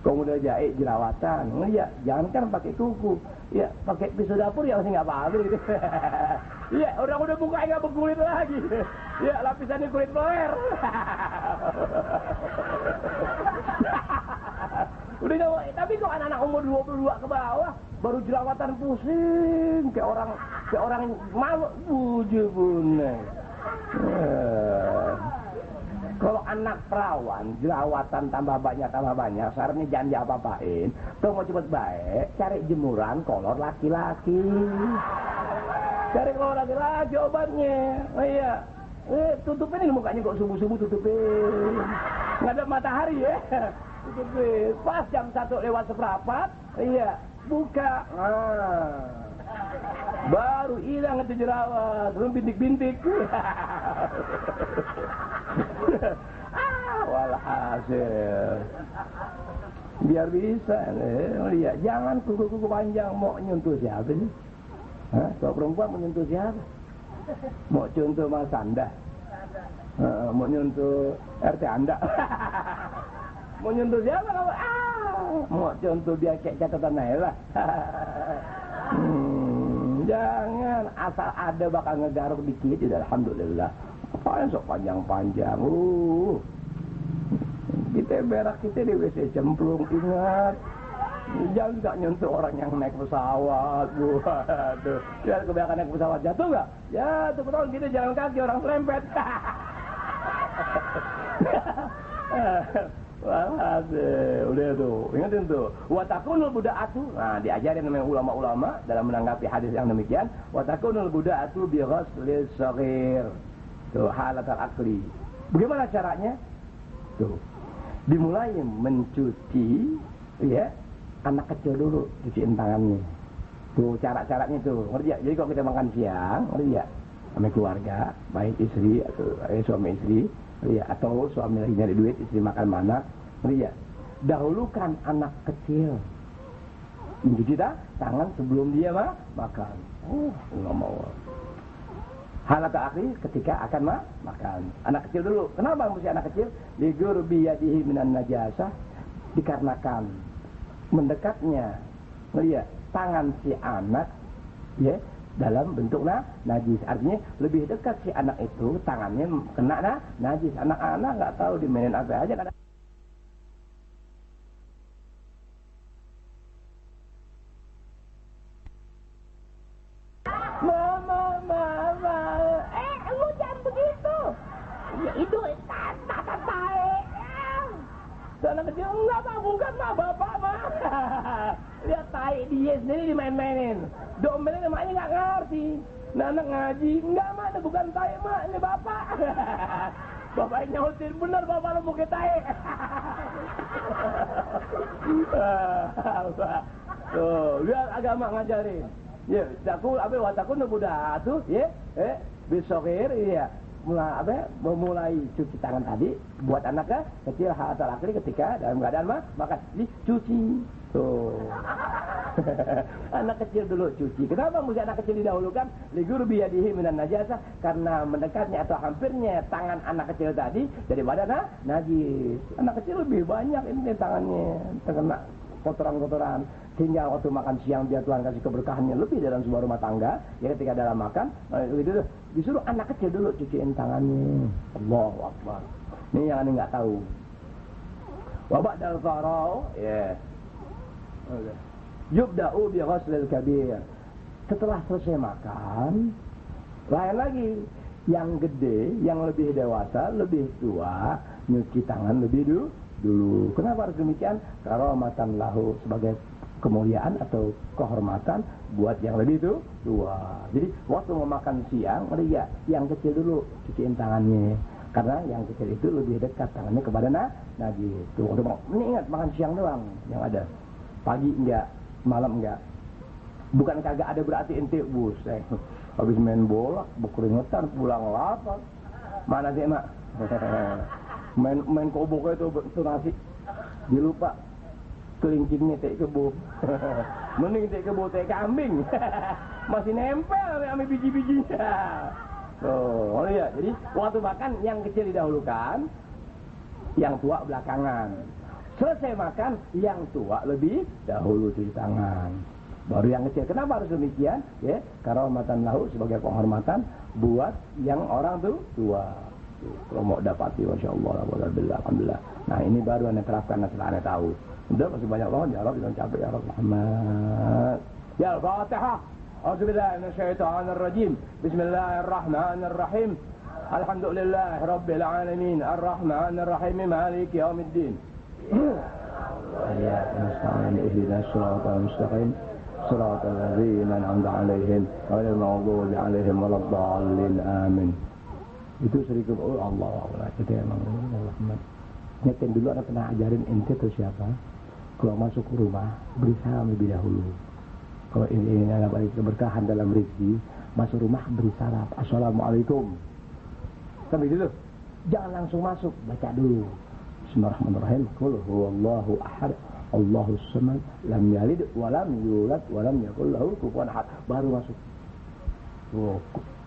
Kalau udah jahit jerawatan, ya jangan kan pakai kuku. Ya pakai pisau dapur ya masih nggak apa-apa gitu. Iya, udah buka nggak berkulit lagi. Ya lapisannya kulit peler. Udah nyawa, tapi kok anak-anak umur 22 ke bawah baru jerawatan pusing kayak orang malu bune. Kalau anak perawan jerawatan tambah banyak, sarannya jangan diapa-apain. Kalau mau cepet baik, cari jemuran kolor laki-laki. Cari kolor laki-laki obatnya. Oh iya. Tutupin ini mukanya kok subuh-subuh tutupin. Nggak ada matahari ya. Tutupin. Pas jam 1:01, iya, buka. Baru hilang itu jerawat, belum bintik-bintik. Walhasil. Biar bisa, lihat. Jangan kuku-kuku panjang mau nyentuh siapa sih? Kalau perempuan menyentuh siapa? Mau contoh Mas Sanda. Mau nyentuh RT Anda. Mau nyentuh siapa kamu? Mau contoh dia kayak catatan aja lah. Jangan asal ada bakal ngegaruk dikit udah alhamdulillah. Apaan sok panjang-panjang. Kita berak kita di WC cemplung, ingat. Jangan nggak nyentuh orang yang naik pesawat. Waduh, ya kebanyakan naik pesawat jatuh nggak? Ya, tuh ketahuan kita jalan kaki orang selempet. Wah, udah tuh, ingatin tuh. Watakunul buda'atu. Nah, diajarin namanya ulama-ulama dalam menanggapi hadis yang demikian. Watakunul buda'atu bi ghuslis shaghir. Tuh, halatul akli. Bagaimana caranya? Tuh, dimulai mencuci, ya, anak kecil dulu, cuciin tangannya. Tuh, cara-caranya tuh, ngerti ya? Jadi kalau kita makan siang, ngerti ya? Sama keluarga, baik istri atau suami istri, ya, atau suami lagi nyari duit, istri makan mana, ya. Dahulukan anak kecil mencuci tangan sebelum dia makan. Nggak mau. Halatul akli ketika akan makan. Anak kecil dulu. Kenapa mesti anak kecil? Ligur biyadihi minan najasah, dikarenakan mendekatnya, ya, tangan si anak, ya, dalam bentuk najis. Artinya lebih dekat si anak itu tangannya kena najis. Anak-anak nggak tahu dimainin apa aja. Mama, lu jangan begitu. Ya itu tata tae. Anak kecil enggak mah, bukan mah bapak mah. Lihat tae dia sendiri dimain-mainin. Domelin emaknya nggak ngerti. Nah, anak ngaji, enggak mah, ini bukan tae mah, ini bapak. Bapaknya nyautin, bener bapak lu bukan tae. Tuh, lihat agama ngajarin. Ya, watakun budak tuh, ya, besokir, ya. Memulai cuci tangan tadi buat anaknya kecil halatul akli ketika dalam keadaan makan dicuci. Tuh. Anak kecil dulu cuci. Kenapa mesti anak kecil didahulukan? Ligur biyadihi minan najasah, karena mendekatnya atau hampirnya tangan anak kecil tadi daripada najis. Anak kecil lebih banyak ini tangannya terkena kotoran-kotoran, sehingga waktu makan siang dia Tuhan kasih keberkahannya lebih dalam sebuah rumah tangga. Ya ketika dalam makan itu disuruh anak kecil dulu cuciin tangannya. Allahu Akbar. Ini yang aneh nggak tahu. Wa ba'dal farau, ya. Yubda'u bi ghuslil kabir. Setelah selesai makan, lain lagi. Yang gede, yang lebih dewasa, lebih tua, nyuci tangan lebih dulu. Kenapa harus demikian? Karamatan lahu, sebagai kemuliaan atau kehormatan buat yang lebih tua. Jadi waktu mau makan siang, ya, yang kecil dulu cuciin tangannya. Karena yang kecil itu lebih dekat tangannya kepada najis. Tuh, ini ingat makan siang doang yang ada. Pagi enggak, malam enggak. Bukan kagak ada berarti ente buset. Habis main bola, berkeringetan, pulang lapar. Mana sih, Mak? main kobok itu nasi. Dia lupa kelingkingnya teh kebo. Mending teh kebo teh kambing. Masih nempel sama biji-biji. Oh iya, jadi waktu makan yang kecil didahulukan, yang tua belakangan. Selesai makan, yang tua lebih dahulu cuci tangan. Baru yang kecil. Kenapa harus demikian? Ya, karamatan lahu, sebagai penghormatan buat yang orang tua. Kalau mau dapati, masya Allah, alhamdulillah. Nah ini baru anda terapkan setelah anda tahu. Udah masih banyak loh, ya Rabb, jangan capek ya Rabb Muhammad. Ya Al-Fatihah. A'udzubillahi minasyaitonirrajim. Bismillahirrahmanirrahim. Alhamdulillah Rabbil alamin. Ar-Rahmanir-Rahim. Maliki yaumiddin. Ya nasta'in ihdinas siratal mustaqim. Siratal ladzina an'amta 'alaihim ghairil maghdubi 'alaihim waladdallin. Amin. Itu sedikit Allah itu emang Muhammad. Nyetin dulu ada pernah ajarin ente tuh siapa? Kalau masuk ke rumah beri salam lebih dahulu. Kalau ini ada keberkahan dalam rezeki, masuk rumah beri salam. Assalamualaikum. Sampai dulu. Jangan langsung masuk, baca dulu. Bismillahirrahmanirrahim. Qul huwallahu ahad, Allahus samad, lam yalid wa lam yulad wa lam yakul lahu kufuwan ahad. Baru masuk. Oh,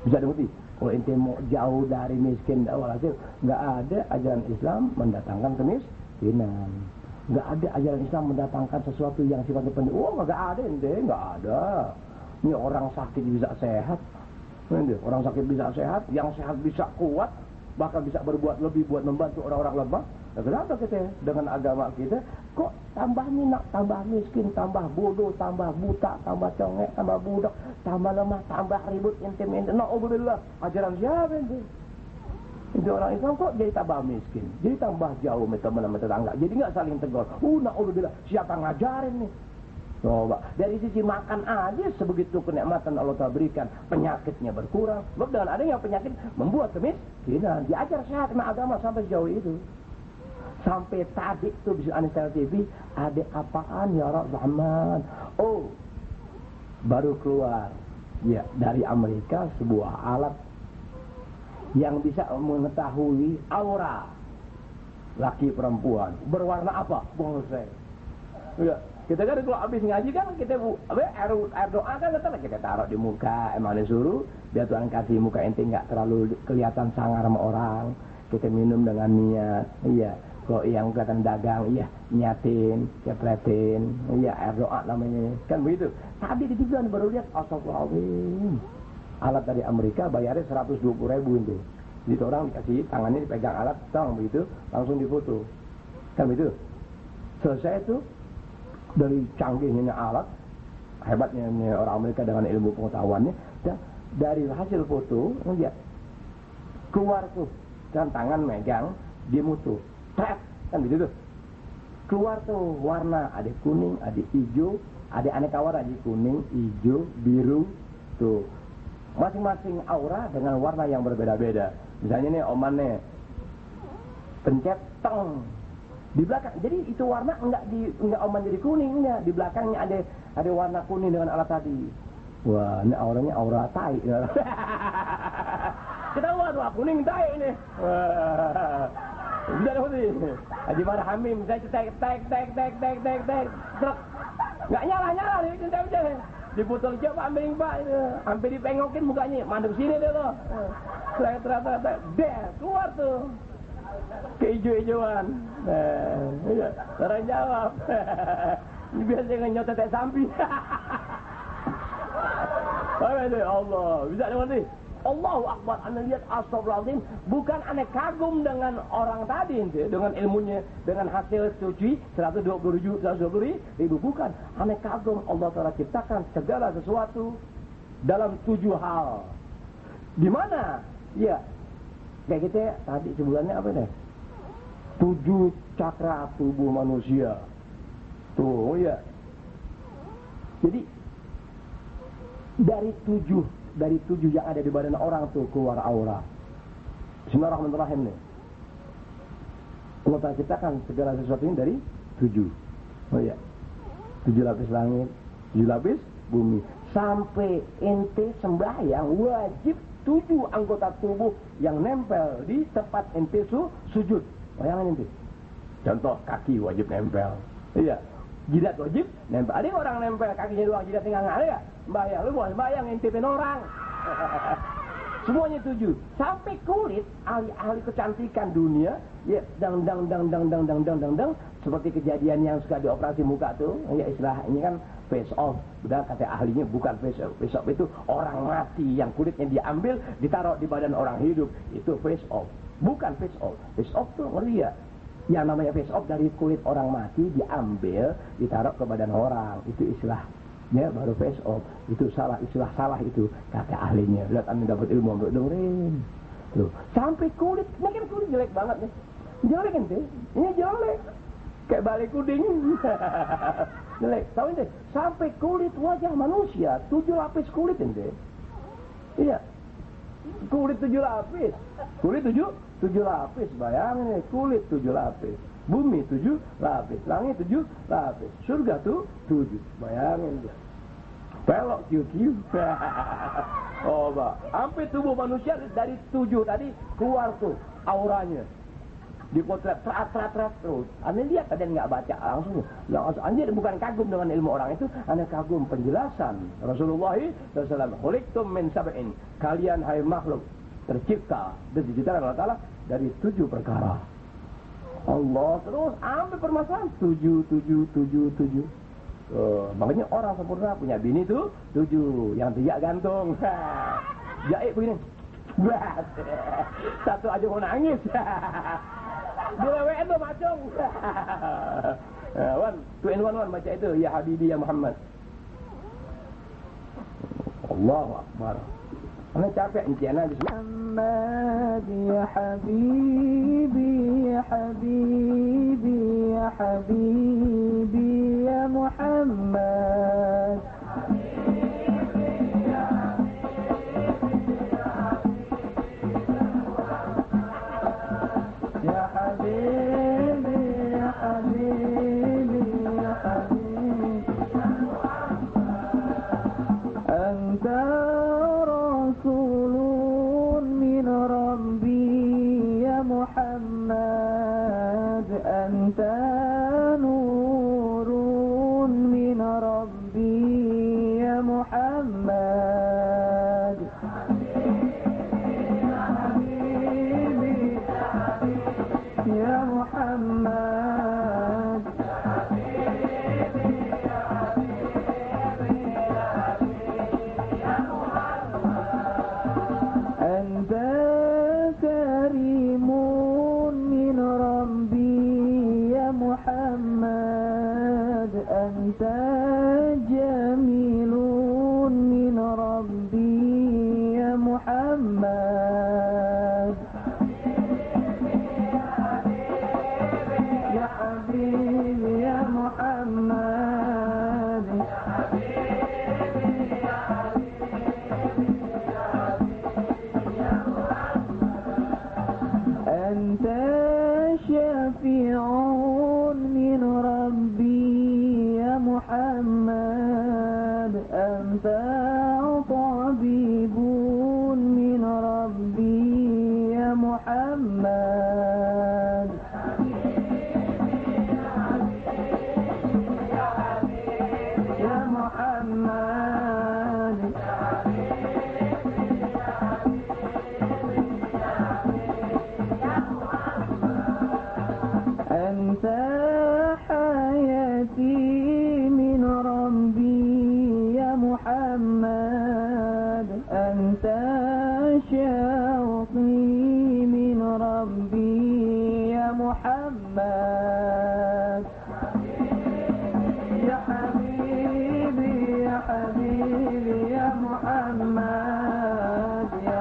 Bisa dimengerti? Kalau ente mau jauh dari miskin, walhasil nggak ada ajaran Islam mendatangkan kemiskinan. Nggak ada ajaran Islam mendatangkan sesuatu yang sifatnya penting. Oh, nggak ada ente, nggak ada. Ini orang sakit bisa sehat. Orang sakit bisa sehat, yang sehat bisa kuat, bahkan bisa berbuat lebih buat membantu orang-orang lemah. Nah, kenapa kita dengan agama kita kok tambah minat, tambah miskin, tambah bodoh, tambah buta, tambah congek, tambah budak, tambah lemah, tambah ribut, intim-intim. Na'udzubillah, ajaran siapa itu? Itu orang Islam kok jadi tambah miskin, jadi tambah jauh teman sama tetangga, jadi nggak saling tegur. Na'udzubillah, siapa ngajarin nih? Coba, dari sisi makan aja sebegitu kenikmatan Allah Ta'ala berikan, penyakitnya berkurang. Sebab dengan adanya penyakit membuat kemiskinan. Diajar sehat sama agama sampai sejauh itu. Sampai tadi tuh bisa Anistel TV, ada apaan ya Rahman? Oh, baru keluar ya dari Amerika sebuah alat yang bisa mengetahui aura laki perempuan berwarna apa, bonsai. Ya, kita kan kalau habis ngaji kan kita air doa kan kita taruh di muka, emang disuruh biar Tuhan kasih muka ente nggak terlalu kelihatan sangar sama orang. Kita minum dengan niat, iya. Kalau yang kelihatan dagang, iya, nyatin, cepletin, iya, air doa namanya, kan begitu. Tadi di TV baru lihat, astagfirullahaladzim, alat dari Amerika bayarnya 120.000 itu. Jadi orang dikasih tangannya dipegang alat, tong begitu, langsung difoto, kan begitu. Selesai itu dari canggihnya alat, hebatnya orang Amerika dengan ilmu pengetahuannya, dan dari hasil foto, lihat keluar tuh, kan tangan megang, dia mutu. Kan begitu tuh. Keluar tuh warna, ada kuning, ada hijau, ada aneka warna, ada kuning, hijau, biru tuh. Masing-masing aura dengan warna yang berbeda-beda. Misalnya nih Oman nih pencet tong di belakang. Jadi itu warna enggak Oman jadi kuning, enggak. Di belakangnya ada warna kuning dengan alat tadi. Wah, ini auranya aura tai. Kita warna kuning tai ini. Bisa dapat ini. Haji Marhamim saya tek nggak nyala nih cinta dipotong coba ambil Pak itu hampir dipengokin mukanya mandek sini deh lo ternyata keluar tuh keijo-ijoan. Iya orang jawab ini biasanya nyotet samping. Allah bisa dapat nih. Allahu Akbar, anda lihat astagfirullahaladzim, bukan anda kagum dengan orang tadi, dengan ilmunya, dengan hasil suci 120.000, bukan. Anda kagum Allah Ta'ala ciptakan segala sesuatu dalam 7 hal. Di mana? Ya, kayak kita tadi sebulannya apa nih? 7 cakra tubuh manusia. Tuh, ya. Jadi dari 7 yang ada di badan orang tuh keluar aura. Bismillahirrahmanirrahim nih. Allah Ta'ala ciptakan segala sesuatu ini dari 7. Oh ya, 7 lapis langit, 7 lapis bumi. Sampai ente sembahyang wajib 7 anggota tubuh yang nempel di tempat ente sujud. Bayangin ente. Contoh kaki wajib nempel. Iya. Jidat wajib nempel. Ada orang nempel kakinya doang, jidat tinggal nggak ada ya? Bayang, lu mau bayang ngintipin orang. Semuanya 7. Sampai kulit, ahli-ahli kecantikan dunia, ya dang seperti kejadian yang suka dioperasi muka tuh, ya istilah ini kan face off. Udah kata ahlinya bukan face off. Face off itu orang mati yang kulitnya diambil, ditaruh di badan orang hidup. Itu face off. Bukan face off. Face off tuh ngeri ya. Yang namanya face off dari kulit orang mati diambil, ditaruh ke badan orang. Itu istilahnya baru face off. Itu salah, istilah salah itu kata ahlinya. Lihat anda dapat ilmu, dengerin. Tuh, sampai kulit, ini kan kulit jelek banget nih. Jelek ente, ini jelek. Kayak balai kuding. Jelek, tahu ente? Sampai kulit wajah manusia 7 lapis kulit ente. Iya. Kulit 7 lapis. Kulit 7 lapis, bayangin nih, kulit 7 lapis, bumi 7 lapis, langit 7 lapis, surga tuh 7, bayangin dia. Pelok kiu-kiu. Oh, Pak. Sampai tubuh manusia dari 7 tadi keluar tuh auranya. dipotret terat terus. Anda lihat ada nggak baca langsung. Anda bukan kagum dengan ilmu orang itu, Anda kagum penjelasan Rasulullah SAW. Khuliqtum min sab'in. Kalian hai makhluk tercipta dan diciptakan Allah Ta'ala dari 7 perkara. Allah terus ambil permasalahan 7. Makanya orang sempurna punya bini tuh 7, yang 3 gantung. Jaib begini. Satu aja mau nangis. Dilewein tuh macung. Wan, 2 in 1 baca itu, ya Habibi ya Muhammad. Allahu Akbar. Ana capek enciana di Muhammad ya Habibi ya Habibi ya Habibi ya Muhammad. Ya Habibi ya Habibi ya Habibi Anta Rasulun min Rabbi ya Muhammad. Anta Nurun min Rabbi ya Muhammad. Ya Muhammad. Anta karimun min Rabbi ya Muhammad. Anta jamilun min Rabbi ya Muhammad. Ya Habibi ya Muhammad. Anta syafi'un min Rabbi ya Muhammad. Anta tabibun min Rabbi ya Muhammad. Ya Muhammad. Anta hayati min Rabbi ya Muhammad. Anta syauqi min Rabbi ya Muhammad. Ya Habibi ya Habibi ya Muhammad. Ya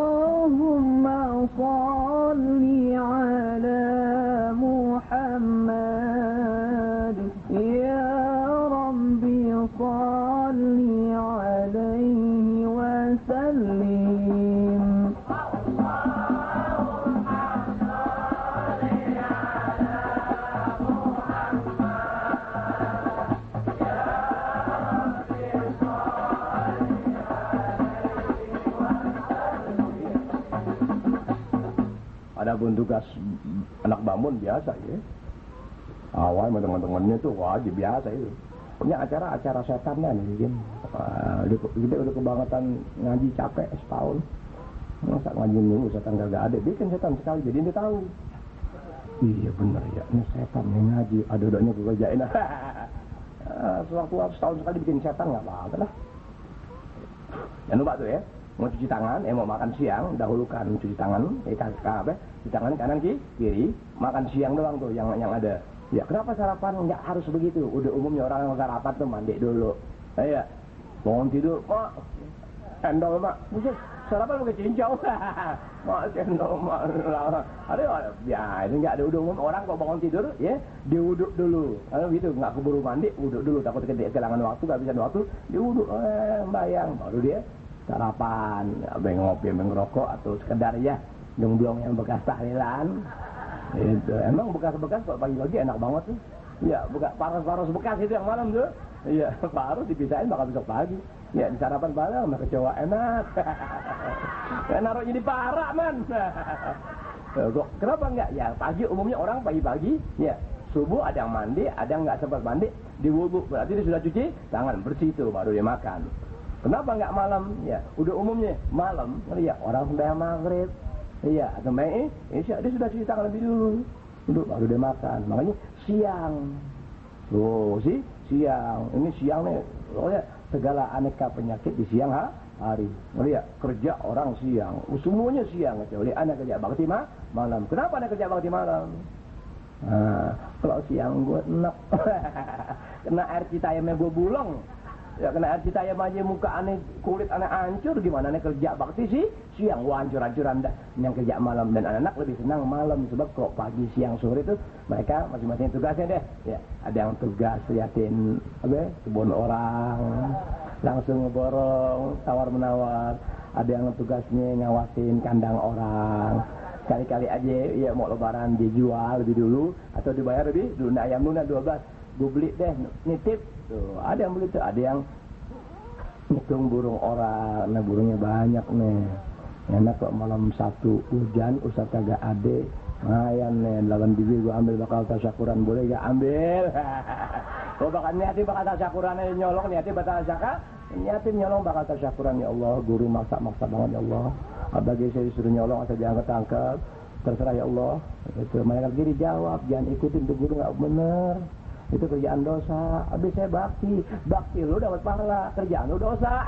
Allahumma salli ala Muhammad. Ya Rabbi salli alaihi wa sallim. Adapun tugas anak bangun biasa ya. Awal teman-temannya tuh wajib biasa itu. Punya acara setannya nih, kita udah kebangetan ngaji capek setahun. Masa ngaji dulu setan gak ada, bikin setan sekali jadi dia tahu. Iya bener ya, ini setan yang ngaji, ada-adanya gue kerjain. Sewaktu setahun sekali bikin setan nggak apa-apa lah. Jangan lupa tuh ya. Mau cuci tangan, mau makan siang, dahulukan cuci tangan, cuci tangan kanan kiri, makan siang doang tuh yang ada. Ya kenapa sarapan nggak harus begitu? Udah umumnya orang yang sarapan tuh mandi dulu. Ya, bangun tidur, mak, endol mak, buset, sarapan pakai cincau, mak endol mak, ada ya itu nggak ada udah umum orang kok bangun tidur, ya dia wuduk dulu, kalau gitu nggak keburu mandi, wuduk dulu takut kehilangan waktu, kehabisan waktu, dia wuduk, bayang, baru dia sarapan, ngopi, ngerokok atau sekedar ya dong-dong yang bekas tahlilan. Itu emang bekas-bekas kok pagi-pagi enak banget tuh. Ya, paras-paras bekas itu yang malam tuh. Iya, paruh dipisahin bakal besok pagi. Ya, di sarapan bareng sama kecoa enak. Ya, naruhnya di parak, man. Kenapa enggak? Ya, pagi umumnya orang pagi-pagi, ya, subuh ada yang mandi, ada yang enggak sempat mandi, diwudu. Berarti dia sudah cuci tangan bersih itu baru dia makan. Kenapa enggak malam? Ya, udah umumnya malam, ya, orang sembahyang maghrib. Iya, atau Isya dia sudah cuci tangan lebih dulu, baru dia makan. Makanya siang. Tuh, siang. Ini siang nih, pokoknya segala aneka penyakit di siang hari. Lihat, kerja orang siang, semuanya siang. Kecuali anak kerja bakti malam. Kenapa anak kerja bakti malam? Nah, kalau siang gue enak. Kena air citayamnya gue bulong. Ya kena air citayam aja muka aneh, kulit aneh hancur. Gimana aneh kerja bakti sih? Siang gua hancur-hancuran dah. Yang kerja malam, dan anak-anak lebih senang malam. Sebab kalau pagi, siang, sore itu mereka masing-masing tugasnya deh. Ya, ada yang tugas liatin kebun orang, langsung ngeborong, tawar-menawar. Ada yang tugasnya ngawasin kandang orang. Kali-kali aja ya mau lebaran dijual lebih dulu atau dibayar lebih dulu. Nah, ayam lunak 12 gue beli deh, nitip. Tuh, ada yang beli tuh, ada yang ngitung burung orang. Nah, burungnya banyak nih. Enak kok malam Sabtu hujan, Ustaz kagak ade. Lumayan nih, 8 biji gue ambil, bakal tasyakuran, boleh gak ambil? Gue bakal niatin bakal tasyakuran aja, nyolong niatin bakal tasyaka. Niatin nyolong bakal tasyakuran. Ya Allah, guru maksa-maksa banget ya Allah. Bagi saya disuruh nyolong asal jangan ketangkep. Terserah ya Allah. Itu mereka kiri jawab, jangan ikutin tuh guru, gak bener. Itu kerjaan dosa. Habis saya bakti lu dapat pahala, kerjaan lu dosa.